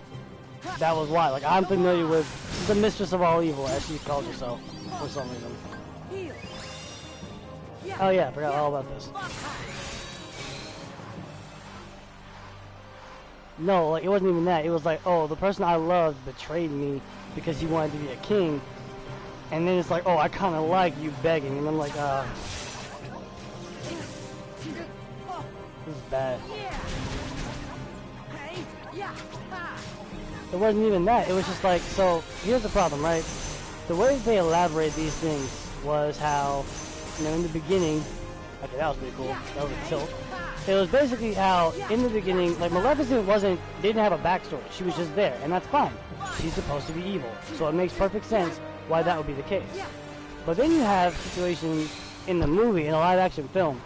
[SPEAKER 1] That was why. Like, I'm familiar with the Mistress of All Evil, as she calls herself, for some reason. Oh yeah, I forgot all about this. No, like, it wasn't even that. It was like, oh, the person I loved betrayed me because he wanted to be a king. And then it's like, oh, I kind of like you begging. And I'm like, this is bad. It wasn't even that. It was just like, so, here's the problem, right? The way they elaborate these things was how, in the beginning, okay, that was pretty cool. That was a tilt. It was basically how, in the beginning, like, Maleficent didn't have a backstory. She was just there, and that's fine. She's supposed to be evil. So it makes perfect sense why that would be the case. But then you have situations in the movie, in a live-action film,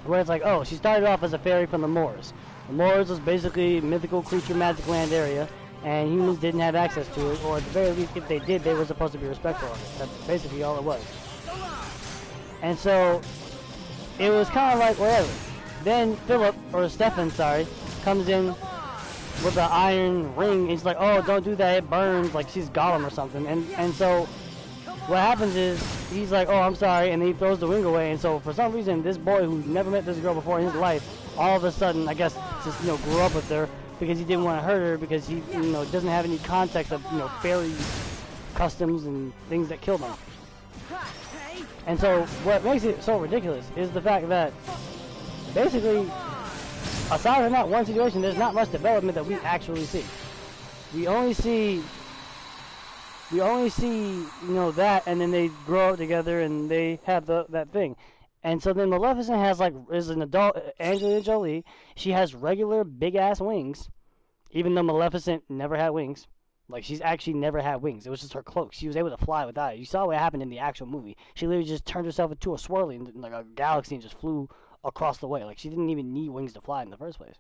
[SPEAKER 1] where it's like, oh, she started off as a fairy from the Moors. The Moors was basically a mythical creature, magic land area, and humans didn't have access to it, or at the very least, if they did, they were supposed to be respectful of it. That's basically all it was. And so, it was kind of like, whatever. Then Philip, or Stefan, sorry, comes in with an iron ring, and he's like, oh, don't do that, it burns, like she's Gollum or something. And so, what happens is, he's like, oh, I'm sorry, and he throws the ring away, and so for some reason, this boy who never met this girl before in his life, all of a sudden, I guess, just, grew up with her, because he didn't want to hurt her, because he, doesn't have any context of, fairy customs and things that kill them. And so, what makes it so ridiculous is the fact that, basically, aside from that one situation, there's not much development that we actually see. We only see, that, and then they grow up together, and they have that thing. And so then Maleficent is an adult, Angelina Jolie. She has regular big-ass wings, even though Maleficent never had wings. Like, she's actually never had wings. It was just her cloak. She was able to fly without it. You saw what happened in the actual movie. She literally just turned herself into a swirly, and like a galaxy, and just flew across the way. Like, she didn't even need wings to fly in the first place.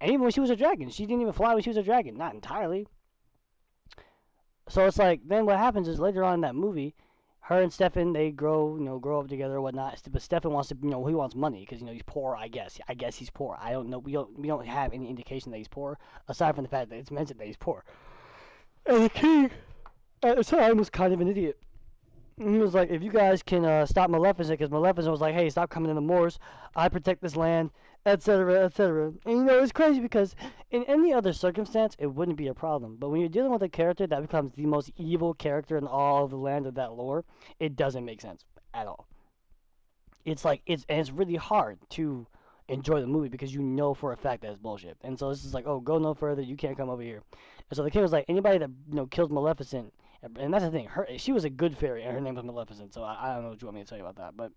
[SPEAKER 1] And even when she was a dragon, she didn't even fly when she was a dragon. Not entirely. So it's like, then what happens is later on in that movie, her and Stefan, they grow up together or whatnot. But Stefan wants to, he wants money because he's poor. I guess he's poor. I don't know. We don't have any indication that he's poor aside from the fact that it's mentioned that he's poor. And the king at the time was kind of an idiot. He was like, if you guys can stop Maleficent, because Maleficent was like, hey, stop coming in the moors. I protect this land, etc., etc. And it's crazy because in any other circumstance, it wouldn't be a problem. But when you're dealing with a character that becomes the most evil character in all of the land of that lore, it doesn't make sense at all. It's really hard to enjoy the movie because you know for a fact that it's bullshit. And so it's just like, oh, go no further. You can't come over here. And so the king was like, anybody that kills Maleficent. And that's the thing. She was a good fairy, and her name was Maleficent. So I don't know what you want me to tell you about that. But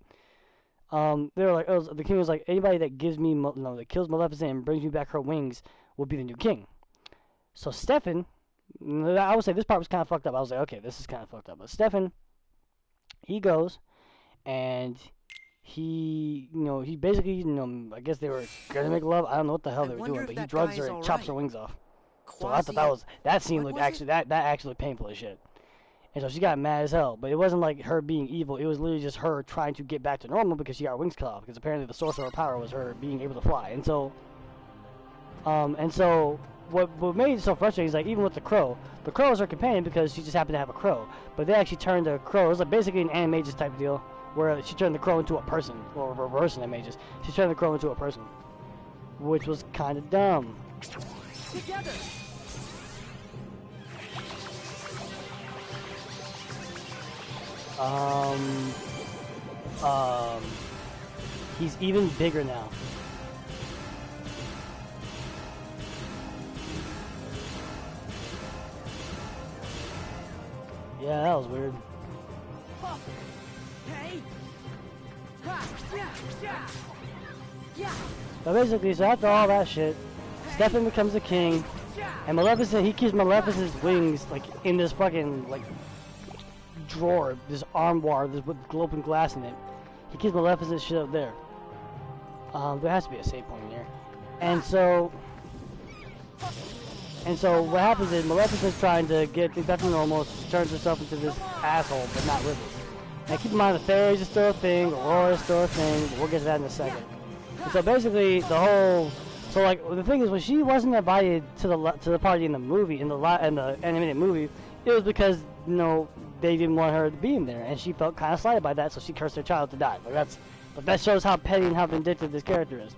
[SPEAKER 1] they were like, the king was like, anybody that gives me, that kills Maleficent and brings me back her wings will be the new king. So Stefan, I would say this part was kind of fucked up. I was like, okay, this is kind of fucked up. But Stefan, he goes, and he basically, I guess they were gonna make love. I don't know what the hell they were doing, but he drugs her and chops her wings off. So I thought that scene looked actually that actually looked painful as shit. And so she got mad as hell, but it wasn't like her being evil. It was literally just her trying to get back to normal because she got her wings cut off. Because apparently the source of her power was her being able to fly. And so what made it so frustrating is like even with the crow is her companion because she just happened to have a crow. But they actually turned the crow. It was like basically an animagus type deal where she turned the crow into a person, or reverse animagus. She turned the crow into a person, which was kind of dumb.
[SPEAKER 7] Together.
[SPEAKER 1] He's even bigger now. Yeah, that was weird.
[SPEAKER 7] Hey. Ha. Yeah. Yeah.
[SPEAKER 1] But basically, so after all that shit, Stefan becomes the king, and Maleficent, he keeps Maleficent's wings like in this fucking like drawer, this armoire, with glowing glass in it. He keeps Maleficent's shit up there. There has to be a save point in here. And so what happens is Maleficent's trying to get back to normal. She turns herself into this asshole, but not really. Now keep in mind the fairies are still a thing, Aurora is still a thing, but we'll get to that in a second. And so basically the thing is when she wasn't invited to the party in the movie, in the animated movie, it was because they didn't want her to be in there, and she felt kind of slighted by that, so she cursed her child to die. But that shows how petty and how vindictive this character is.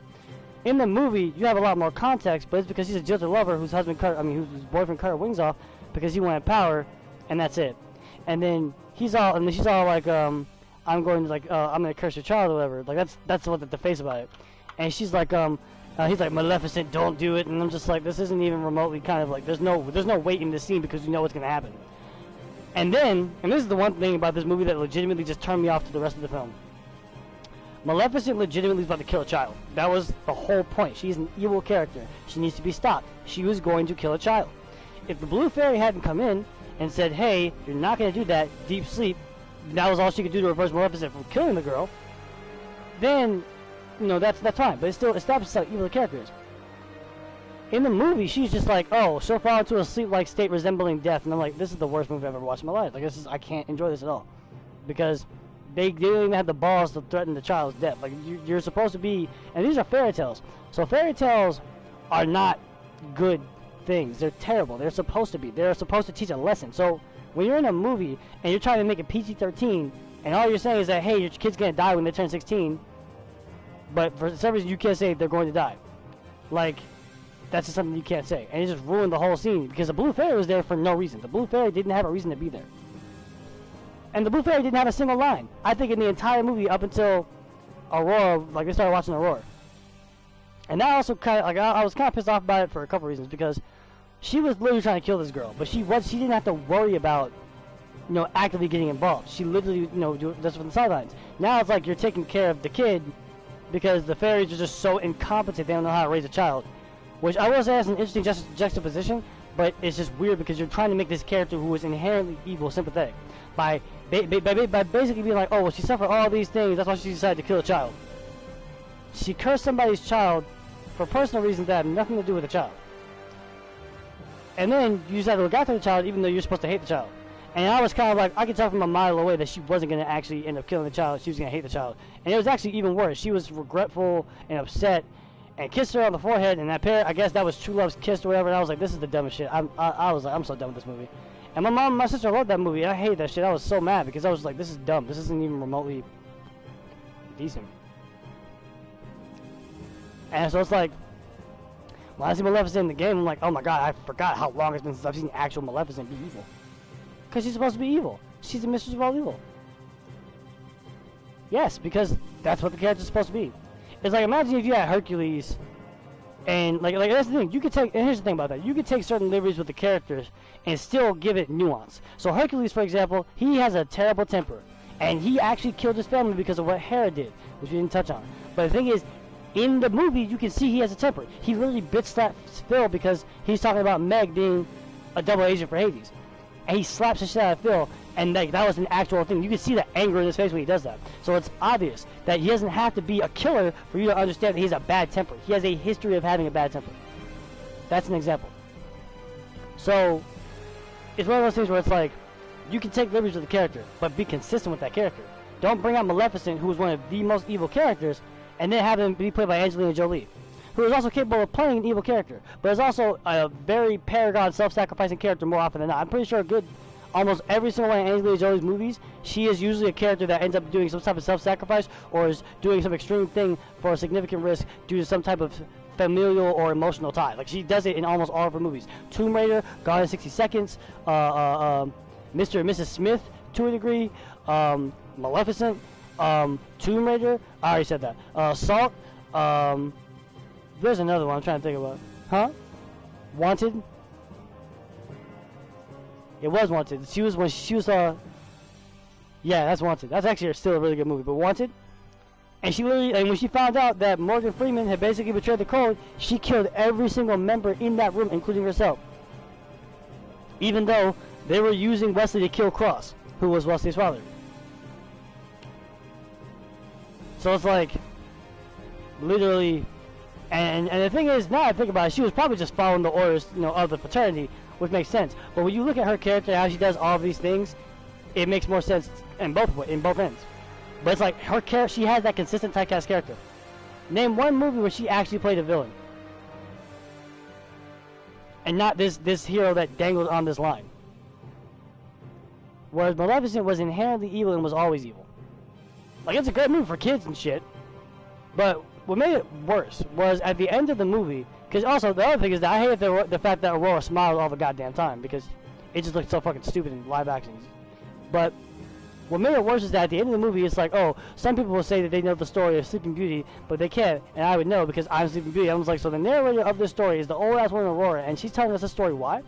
[SPEAKER 1] In the movie, you have a lot more context, but it's because she's a jilted lover whose boyfriend cut her wings off because he wanted power, and that's it. And then she's all like, I'm going to curse your child or whatever. Like that's what the face about it. And she's like, he's like, Maleficent, don't do it. And I'm just like, this isn't even remotely kind of like, there's no weight in this scene because you know what's gonna happen. And this is the one thing about this movie that legitimately just turned me off to the rest of the film. Maleficent legitimately is about to kill a child. That was the whole point. She's an evil character. She needs to be stopped. She was going to kill a child. If the Blue Fairy hadn't come in and said, hey, you're not going to do that, deep sleep, that was all she could do to reverse Maleficent from killing the girl, then, that's fine. But it still establishes how evil the character is. In the movie, she's just like, oh, she'll fall into a sleep-like state resembling death. And I'm like, this is the worst movie I've ever watched in my life. Like, I can't enjoy this at all. Because they didn't even have the balls to threaten the child's death. Like, you're supposed to be... And these are fairy tales. So fairy tales are not good things. They're terrible. They're supposed to be. They're supposed to teach a lesson. So when you're in a movie and you're trying to make it PG-13, and all you're saying is that, hey, your kid's going to die when they turn 16, but for some reason you can't say they're going to die. Like... That's just something you can't say. And it just ruined the whole scene. Because the Blue Fairy was there for no reason. The Blue Fairy didn't have a reason to be there. And the Blue Fairy didn't have a single line. I think in the entire movie up until Aurora, they started watching Aurora. And that also kind of, I was kind of pissed off about it for a couple reasons. Because she was literally trying to kill this girl. But she didn't have to worry about, actively getting involved. She literally, do this from the sidelines. Now it's like you're taking care of the kid because the fairies are just so incompetent they don't know how to raise a child. Which I will say is an interesting juxtaposition, but it's just weird because you're trying to make this character who is inherently evil sympathetic by basically being like, oh, well, she suffered all these things, that's why she decided to kill a child. She cursed somebody's child for personal reasons that have nothing to do with the child. And then you just have to look after the child even though you're supposed to hate the child. And I was kind of like, I could tell from a mile away that she wasn't going to actually end up killing the child. She was going to hate the child. And it was actually even worse. She was regretful and upset and kissed her on the forehead. And that pair, I guess that was true love's kiss or whatever. And I was like, this is the dumbest shit. I was like, I'm so done with this movie. And my mom and my sister loved that movie. And I hated that shit. I was so mad because I was like, this is dumb. This isn't even remotely decent. And so it's like, when I see Maleficent in the game, I'm like, oh my god, I forgot how long it's been since I've seen actual Maleficent be evil. Because she's supposed to be evil. She's the mistress of all evil. Yes, because that's what the character's supposed to be. It's like, imagine if you had Hercules, and like that's the thing. You could take, and here's the thing about that. You could take certain liberties with the characters and still give it nuance. So Hercules, for example, he has a terrible temper, and he actually killed his family because of what Hera did, which we didn't touch on. But the thing is, in the movie, you can see he has a temper. He literally bits that Phil because he's talking about Meg being a double agent for Hades. And he slaps the shit out of Phil, and like, that was an actual thing. You can see the anger in his face when he does that. So it's obvious that he doesn't have to be a killer for you to understand that he's a bad temper. He has a history of having a bad temper. That's an example. So it's one of those things where it's like, you can take liberties with the character, but be consistent with that character. Don't bring out Maleficent, who is one of the most evil characters, and then have him be played by Angelina Jolie, who is also capable of playing an evil character, but is also a very paragon, self-sacrificing character more often than not. I'm pretty sure almost every single one of Angelina Jolie's movies, she is usually a character that ends up doing some type of self-sacrifice or is doing some extreme thing for a significant risk due to some type of familial or emotional tie. Like, she does it in almost all of her movies. Tomb Raider, Gone in 60 Seconds, Mr. and Mrs. Smith to a degree, Maleficent, Tomb Raider, I already said that, Salt, there's another one I'm trying to think about. Huh? Wanted? It was Wanted. Yeah, that's Wanted. That's actually still a really good movie, but Wanted? And she literally, and when she found out that Morgan Freeman had basically betrayed the code, she killed every single member in that room, including herself. Even though they were using Wesley to kill Cross, who was Wesley's father. So it's like, literally, and the thing is, now I think about it, she was probably just following the orders, of the fraternity, which makes sense. But when you look at her character, how she does all of these things, it makes more sense in both ends. But it's like, her character, she has that consistent typecast character. Name one movie where she actually played a villain. And not this hero that dangled on this line. Whereas Maleficent was inherently evil and was always evil. Like, it's a great movie for kids and shit. But what made it worse was at the end of the movie, because also the other thing is that I hate the fact that Aurora smiled all the goddamn time, because it just looked so fucking stupid in live actions. But what made it worse is that at the end of the movie, it's like, oh, some people will say that they know the story of Sleeping Beauty, but they can't, and I would know because I'm Sleeping Beauty. I was like, so the narrator of this story is the old ass woman Aurora, and she's telling us the story. Why?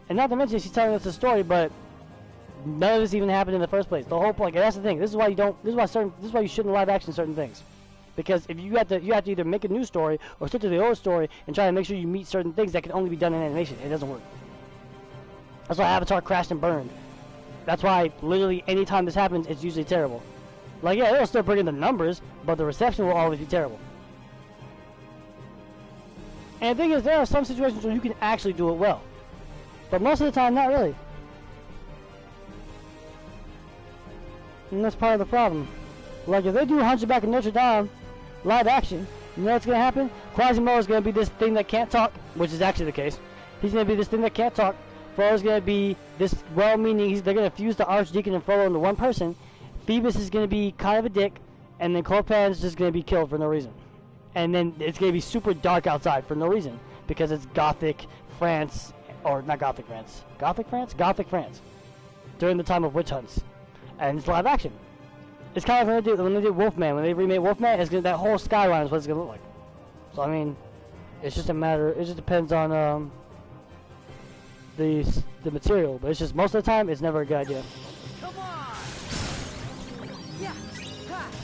[SPEAKER 1] And not to mention she's telling us the story, but none of this even happened in the first place. The whole point, and that's the thing. This is why you don't. This is why you shouldn't live action certain things. Because if you have to either make a new story or stick to the old story and try to make sure you meet certain things that can only be done in animation. It doesn't work. That's why Avatar crashed and burned. That's why literally anytime this happens, it's usually terrible. Like, yeah, it'll still bring in the numbers, but the reception will always be terrible. And the thing is, there are some situations where you can actually do it well. But most of the time, not really. And that's part of the problem. Like, if they do Hunchback of Notre Dame live action, you know what's going to happen? Quasimodo is going to be this thing that can't talk, which is actually the case. He's going to be this thing that can't talk. Frollo's going to be this well-meaning, they're going to fuse the Archdeacon and Frollo into one person. Phoebus is going to be kind of a dick, and then Clopan's just going to be killed for no reason. And then it's going to be super dark outside for no reason, because it's Gothic France, or not Gothic France. Gothic France? Gothic France. During the time of witch hunts. And it's live action. It's kind of like when they did Wolfman. When they remade Wolfman, that whole skyline is what it's going to look like. So, I mean, it's just a matter, it just depends on the material. But it's just, most of the time, it's never a good idea.
[SPEAKER 7] Come on. Yeah.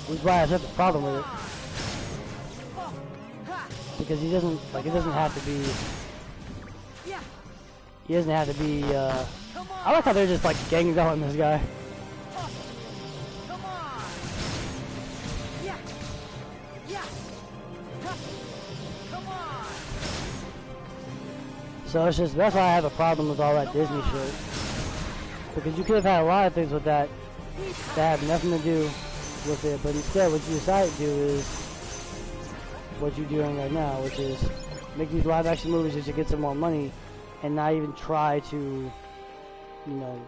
[SPEAKER 1] Which is why I have such a problem with it. Because he doesn't, like, it doesn't have to be, he doesn't have to be, I like how they're just, like, ganging up on this guy. So it's just, that's why I have a problem with all that Disney shit. Because you could have had a lot of things with that have nothing to do with it, but instead what you decide to do is what you're doing right now, which is make these live action movies just to get some more money and not even try to, you know,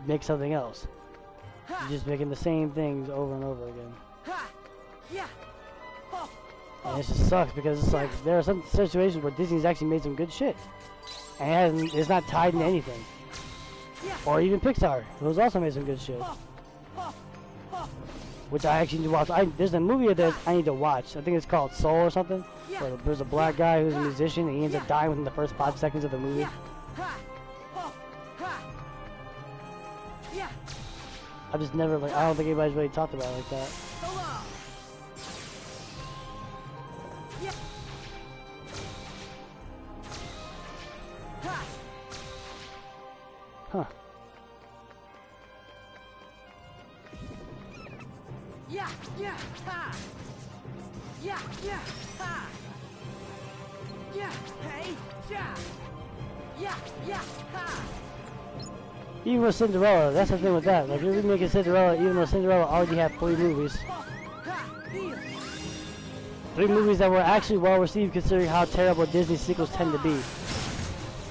[SPEAKER 1] make something else. You're just making the same things over and over again. And it just sucks because it's like there are some situations where Disney's actually made some good shit. And it's not tied into anything. Or even Pixar, who's also made some good shit. Which I actually need to watch. There's a movie that I need to watch. I think it's called Soul or something. Where there's a black guy who's a musician and he ends up dying within the first 5 seconds of the movie. I just never, like, I don't think anybody's really talked about it like that. Huh. Even with Cinderella, that's the thing with that. Like, you're remaking Cinderella, even though Cinderella already had 3 movies. 3 movies that were actually well received considering how terrible Disney sequels tend to be.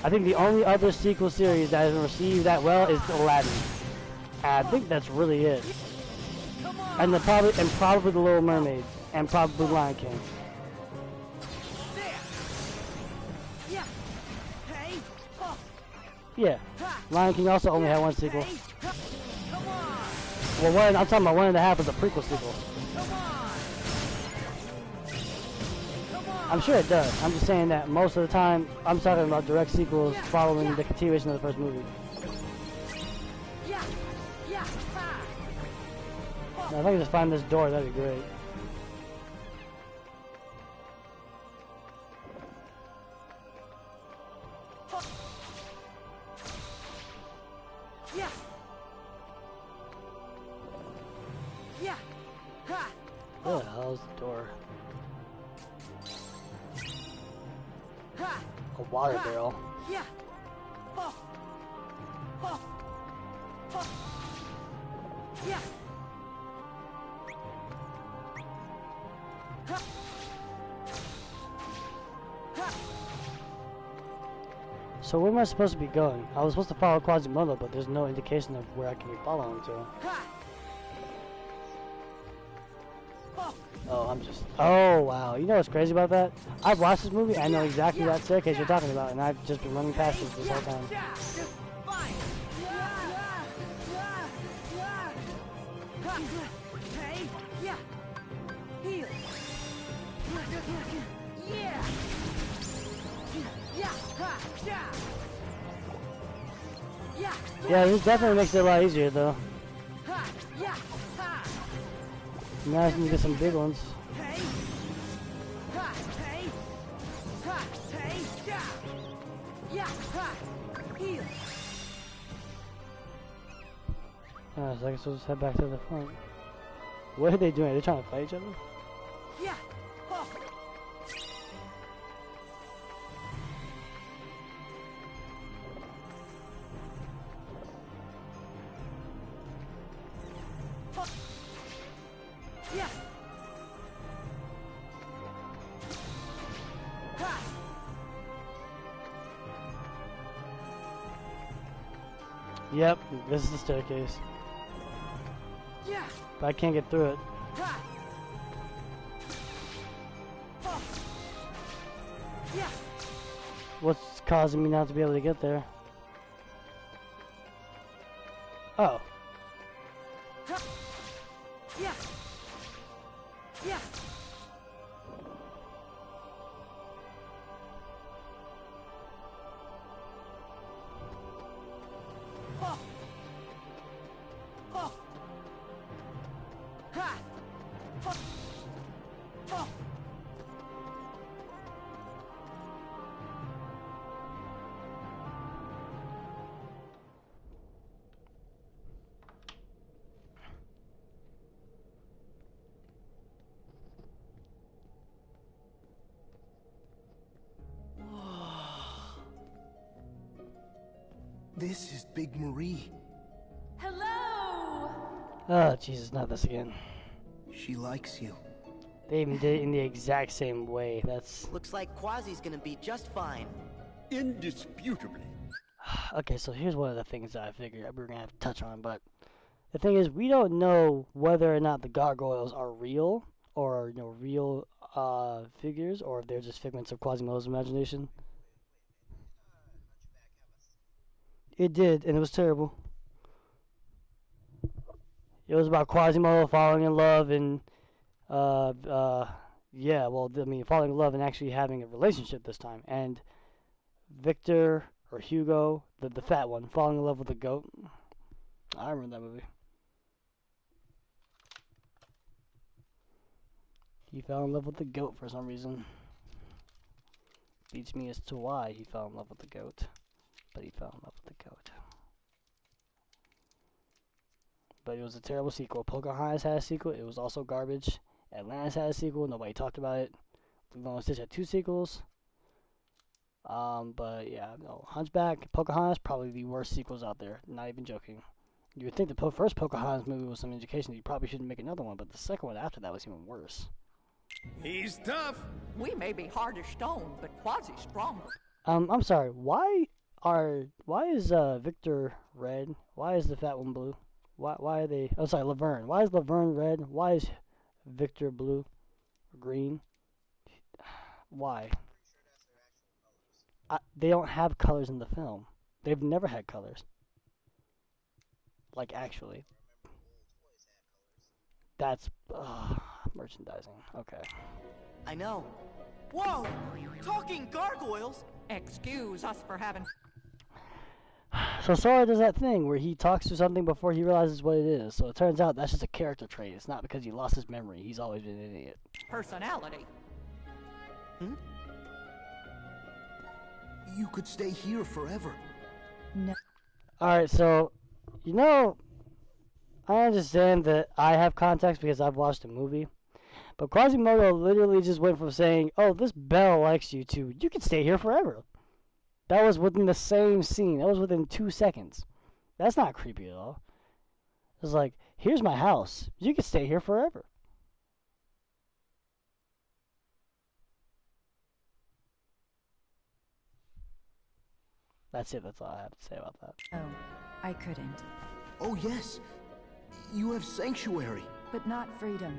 [SPEAKER 1] I think the only other sequel series that has received that well is Aladdin. And I think that's really it. And probably The Little Mermaid, and probably Lion King. Yeah, Lion King also only had 1 sequel. Well, I'm talking about 1.5 was a prequel sequel. I'm sure it does. I'm just saying that most of the time, I'm talking about direct sequels following the continuation of the first movie. Now, if I can just find this door, that'd be great. Where the hell is the door? A water barrel. So where am I supposed to be going? I was supposed to follow Quasimodo, but there's no indication of where I can be following to. Oh, wow. You know what's crazy about that? I've watched this movie, I know exactly that staircase you're talking about, and I've just been running past it this whole time. Yeah, this definitely makes it a lot easier, though. Now I can get some big ones. Alright, so I guess we'll just head back to the front. What are they doing? Are they trying to fight each other? Yep, this is the staircase. But I can't get through it. What's causing me not to be able to get there? Oh.
[SPEAKER 6] This is Big Marie.
[SPEAKER 1] Oh, Jesus, not this again.
[SPEAKER 6] She likes you.
[SPEAKER 1] They even did it in the exact same way. That's...
[SPEAKER 7] Looks like Quasi's gonna be just fine.
[SPEAKER 8] Indisputably.
[SPEAKER 1] Okay, so here's one of the things that I figured we were going to have to touch on, but the thing is, we don't know whether or not the gargoyles are real, or, you know, real figures, or if they're just figments of Quasimodo's imagination. It did, and it was terrible. It was about Quasimodo falling in love and, yeah, well, I mean, falling in love and actually having a relationship this time. And Victor, or Hugo, the fat one, falling in love with a goat. I remember that movie. He fell in love with the goat for some reason. Beats me as to why he fell in love with the goat. But he fell in love with the goat. But it was a terrible sequel. Pocahontas had a sequel. It was also garbage. Atlantis had a sequel. Nobody talked about it. Lilo and Stitch had 2 sequels. But yeah, no. Hunchback, Pocahontas, probably the worst sequels out there. Not even joking. You would think the first Pocahontas movie was some indication that you probably shouldn't make another one, but the second one after that was even worse.
[SPEAKER 8] He's tough.
[SPEAKER 9] We may be hard as stone, but Quasi's stronger.
[SPEAKER 1] I'm sorry. Why is Victor red? Why is the fat one blue? Why are they? Oh, sorry, Laverne. Why is Laverne red? Why is Victor blue, or green? Why? They don't have colors in the film. They've never had colors. Like, actually. That's merchandising. Okay.
[SPEAKER 7] I know. Whoa! Talking gargoyles?
[SPEAKER 9] Excuse us for having...
[SPEAKER 1] So Sora does that thing where he talks to something before he realizes what it is. So it turns out that's just a character trait. It's not because he lost his memory. He's always been an idiot.
[SPEAKER 9] personality.
[SPEAKER 6] You could stay here forever.
[SPEAKER 5] No.
[SPEAKER 1] Alright, so, you know, I understand that I have context because I've watched the movie. But Quasimodo literally just went from saying, oh, this bell likes you, to, you can stay here forever. That was within the same scene. That was within 2 seconds. That's not creepy at all. It was like, here's my house. You can stay here forever. That's it. That's all I have to say about that.
[SPEAKER 5] Oh, I couldn't.
[SPEAKER 6] Oh, yes. You have sanctuary.
[SPEAKER 5] But not freedom.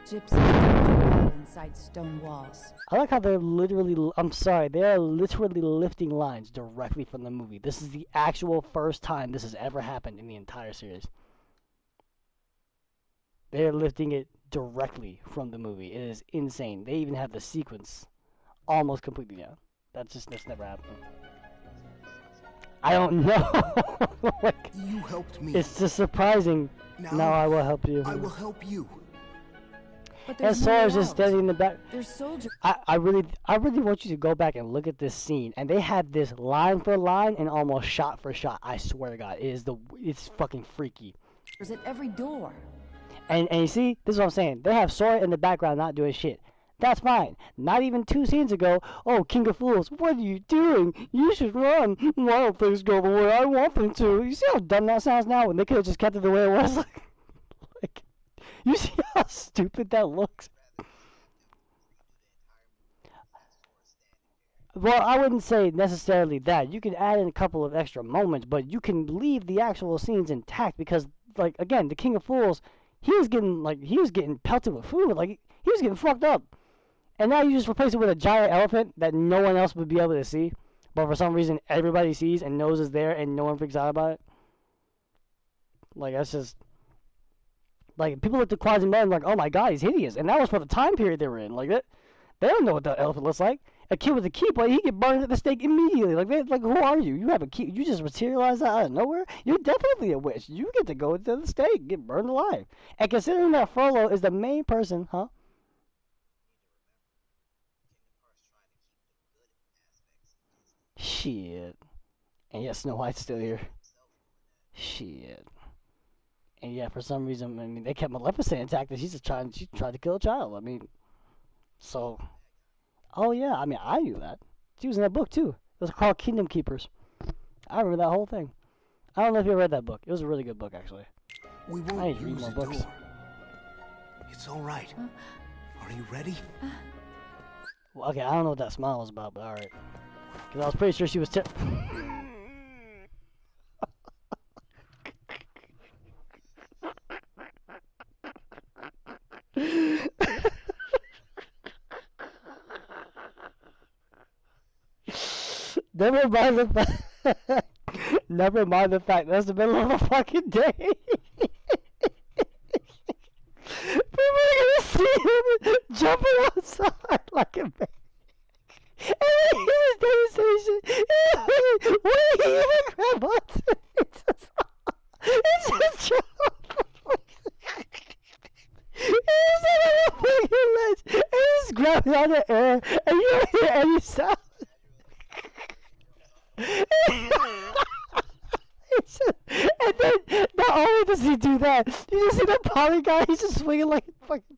[SPEAKER 5] Gypsies don't live inside stone walls.
[SPEAKER 1] I like how they're literally, I'm sorry, they're literally lifting lines directly from the movie. This is the actual first time this has ever happened in the entire series. They're lifting it directly from the movie. It is insane. They even have the sequence almost completely down. That's never happened. I don't know. Like,
[SPEAKER 6] You helped me.
[SPEAKER 1] it's just surprising. Now I will help you.
[SPEAKER 6] I will help you.
[SPEAKER 5] But
[SPEAKER 1] And
[SPEAKER 5] there's
[SPEAKER 1] Sora's
[SPEAKER 5] no
[SPEAKER 1] just standing in the back.
[SPEAKER 5] There's soldiers.
[SPEAKER 1] I really want you to go back and look at this scene, and they have this line for line and almost shot for shot. I swear to God, it's fucking freaky.
[SPEAKER 5] At every door.
[SPEAKER 1] And you see, this is what I'm saying. They have Sora in the background not doing shit. That's fine. Not even 2 scenes ago. Oh, King of Fools, what are you doing? You should run. Why don't things go the way I want them to? You see how dumb that sounds now? When they could have just kept it the way it was. Like, you see how stupid that looks? Well, I wouldn't say necessarily that. You can add in a couple of extra moments, but you can leave the actual scenes intact because, like, again, the King of Fools, he was getting pelted with food. Like, he was getting fucked up. And now you just replace it with a giant elephant that no one else would be able to see, but for some reason everybody sees and knows is there and no one freaks out about it. Like, that's just... Like, people look at Quasimodo and like, oh my god, he's hideous. And that was for the time period they were in. Like, they don't know what the elephant looks like. A kid with a key plate, he get burned at the stake immediately. Like, who are you? You have a key. You just materialize that out of nowhere? You're definitely a witch. You get to go to the stake, get burned alive. And considering that Frollo is the main person, huh? Shit. And yet Snow White's still here. Shit. And yeah, for some reason, I mean, they kept Maleficent intact, and she tried to kill a child. I mean, so... Oh yeah, I mean, I knew that. She was in that book, too. It was called Kingdom Keepers. I remember that whole thing. I don't know if you read that book. It was a really good book, actually.
[SPEAKER 6] We
[SPEAKER 1] I
[SPEAKER 6] won't
[SPEAKER 1] need to read
[SPEAKER 6] use
[SPEAKER 1] more
[SPEAKER 6] the
[SPEAKER 1] books.
[SPEAKER 6] door. It's all right. Are you ready?
[SPEAKER 1] Well, okay, I don't know what that smile was about, but alright. Because I was pretty sure she was Never mind the fact. Never mind the fact that's the middle of a fucking day. People are gonna see him jumping outside like a baby. And then he was devastation. What did he even grab onto? It's just jump. He's on a fucking ledge. And he's grabbing on the air. And you don't hear any sound. And then, not only does he do that, you just see the poly guy, he's just swinging like a fucking...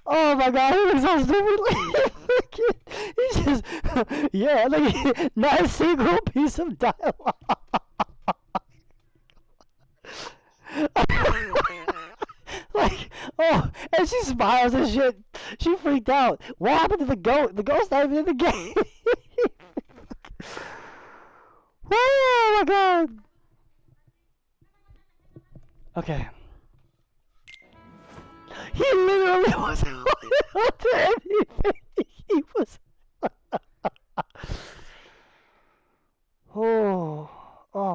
[SPEAKER 1] Oh my god, he looks so stupid, like, he's just... Yeah, like, not a single piece of dialogue. Like, oh, and she smiles and shit. She freaked out. What happened to the goat? The goat's not even in the game. Oh my god. Okay. He literally wasn't holding on to anything. He was. Oh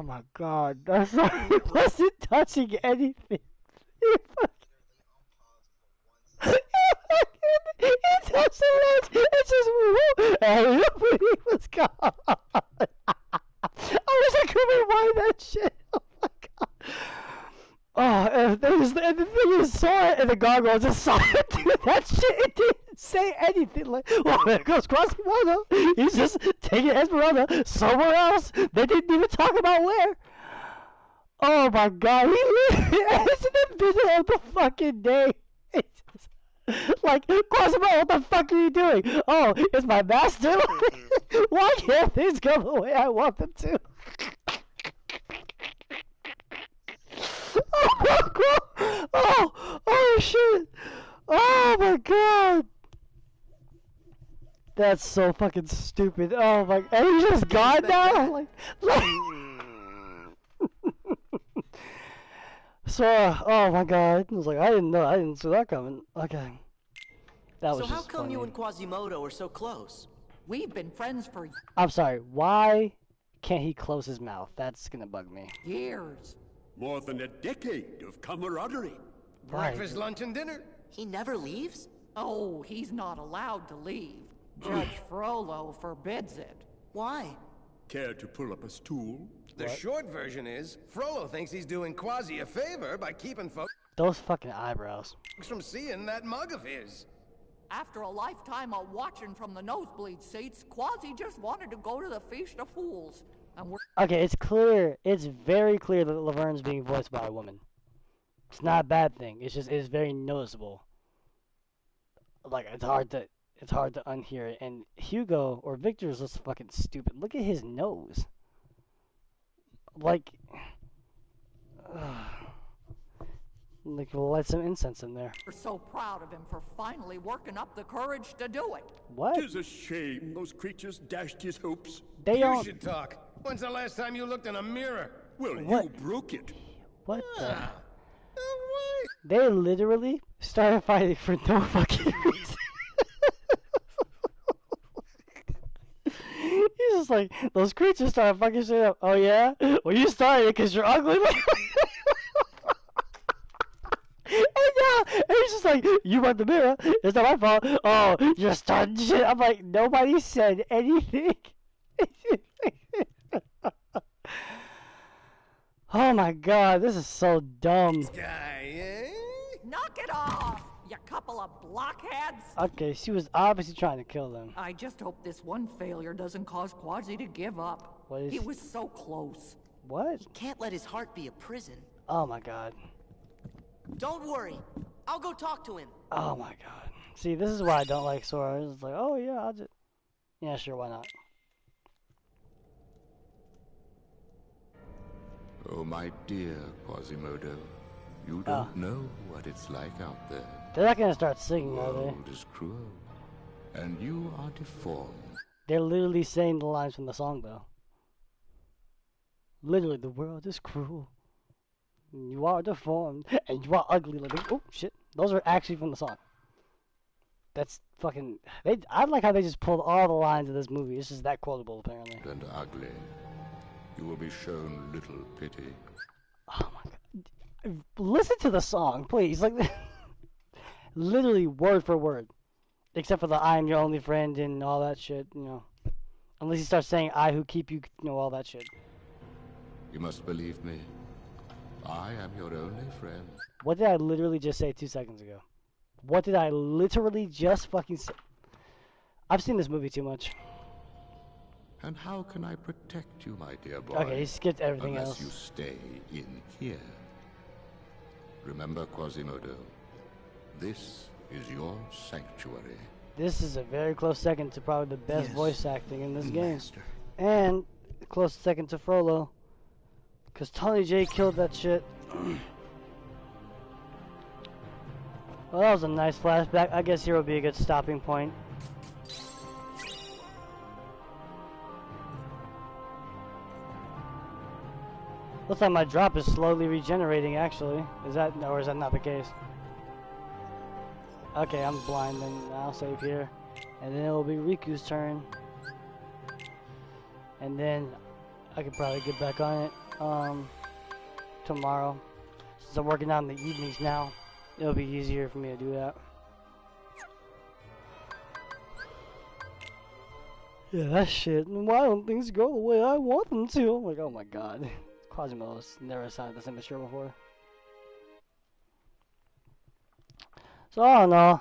[SPEAKER 1] my god. That's right. He wasn't touching anything. He touched the ledge. It just moved. And he was gone. I wish I could rewind that shit. Oh my god. Oh, and the thing is, saw it, and the goggles just saw it do that shit. It didn't say anything. Like, well, there goes Quasimodo. He's just taking Esmeralda somewhere else. They didn't even talk about where. Oh my god, he literally is in the middle of the fucking day. It's just, like, Quasimodo, what the fuck are you doing? Oh, it's my master. Why can't things go the way I want them to? Oh shit! Oh my god! That's so fucking stupid. Oh my, and he's just gone now. Like so. Oh my god! I was like, I didn't see that coming. Okay, that was
[SPEAKER 7] So
[SPEAKER 1] just
[SPEAKER 7] how come
[SPEAKER 1] funny.
[SPEAKER 7] you and Quasimodo are so close?
[SPEAKER 9] We've been friends for
[SPEAKER 1] I'm sorry. Why can't he close his mouth? That's gonna bug me.
[SPEAKER 9] years.
[SPEAKER 8] More than a decade of camaraderie.
[SPEAKER 6] Breakfast, lunch, and dinner.
[SPEAKER 7] He never leaves?
[SPEAKER 9] Oh, he's not allowed to leave. Judge Frollo forbids it.
[SPEAKER 7] Why?
[SPEAKER 8] Care to pull up a stool?
[SPEAKER 6] The short version is, Frollo thinks he's doing Quasi a favor by keeping folks
[SPEAKER 1] Those fucking eyebrows.
[SPEAKER 6] from seeing that mug of his.
[SPEAKER 9] After a lifetime of watching from the nosebleed seats, Quasi just wanted to go to the Feast of Fools. And we're
[SPEAKER 1] Okay, it's clear. It's very clear that Laverne's being voiced by a woman. It's not a bad thing. It's very noticeable. Like it's hard to unhear it. And Hugo or Victor is just fucking stupid. Look at his nose. Like, light some incense in there.
[SPEAKER 9] so proud of him for finally working up the courage to do it.
[SPEAKER 1] What?
[SPEAKER 8] 'Tis a shame those creatures dashed his hopes.
[SPEAKER 1] They
[SPEAKER 6] You
[SPEAKER 1] don't.
[SPEAKER 6] should talk. When's the last time you looked in a mirror?
[SPEAKER 8] Well,
[SPEAKER 1] What?
[SPEAKER 8] you broke it.
[SPEAKER 1] What the?
[SPEAKER 6] Ah. Why?
[SPEAKER 1] They literally started fighting for no fucking reason. He's just like, those creatures started fucking shit up. Oh yeah? Well, you started it because you're ugly. And he's just like, you want the mirror? It's not my fault. Oh, you're starting shit. I'm like, nobody said anything. Oh my god, this is so dumb.
[SPEAKER 6] Guy, eh?
[SPEAKER 9] Knock it off, you couple of blockheads!
[SPEAKER 1] Okay, she was obviously trying to kill them.
[SPEAKER 9] I just hope this one failure doesn't cause Quasi to give up.
[SPEAKER 1] What is-
[SPEAKER 9] He was so close.
[SPEAKER 1] What?
[SPEAKER 7] Can't let his heart be a prison.
[SPEAKER 1] Oh my god.
[SPEAKER 7] Don't worry. I'll go talk to him.
[SPEAKER 1] Oh my god. See, this is why I don't like Sora. It's like, oh yeah, I'll just... Yeah, sure, why not?
[SPEAKER 4] Oh, my dear Quasimodo, You don't know what it's like out there.
[SPEAKER 1] They're not gonna start singing,
[SPEAKER 4] The
[SPEAKER 1] are they?
[SPEAKER 4] world is cruel, and you are deformed.
[SPEAKER 1] They're literally saying the lines from the song, though. Literally, the world is cruel. You are deformed, and you are ugly. Like, oh shit, those are actually from the song. That's fucking. I like how they just pulled all the lines of this movie. It's just that quotable, apparently.
[SPEAKER 4] And ugly. You will be shown little pity.
[SPEAKER 1] Oh my god! Listen to the song, please. Like, literally word for word, except for the "I am your only friend" and all that shit. You know, unless you start saying "I who keep you," all that shit.
[SPEAKER 4] You must believe me. I am your only friend.
[SPEAKER 1] What did I literally just say 2 seconds ago? What did I literally just fucking say? I've seen this movie too much.
[SPEAKER 4] And how can I protect you, my dear boy?
[SPEAKER 1] Okay, he skipped everything
[SPEAKER 4] unless
[SPEAKER 1] else.
[SPEAKER 4] you stay in here. Remember, Quasimodo, this is your sanctuary.
[SPEAKER 1] This is a very close second to probably the best
[SPEAKER 6] Yes,
[SPEAKER 1] voice acting in this game.
[SPEAKER 6] Master.
[SPEAKER 1] And a close second to Frollo. Because Tony J killed that shit. Well, that was a nice flashback. I guess here will be a good stopping point. Looks like my drop is slowly regenerating, actually. Is that, or is that not the case? Okay, I'm blind, then I'll save here. And then it will be Riku's turn. And then I could probably get back on it tomorrow. Since I'm working out in the evenings now, it'll be easier for me to do that. Yeah, that shit. Why don't things go the way I want them to? I'm like, oh my god. Quasimodo's never sounded this immature before. So I don't know.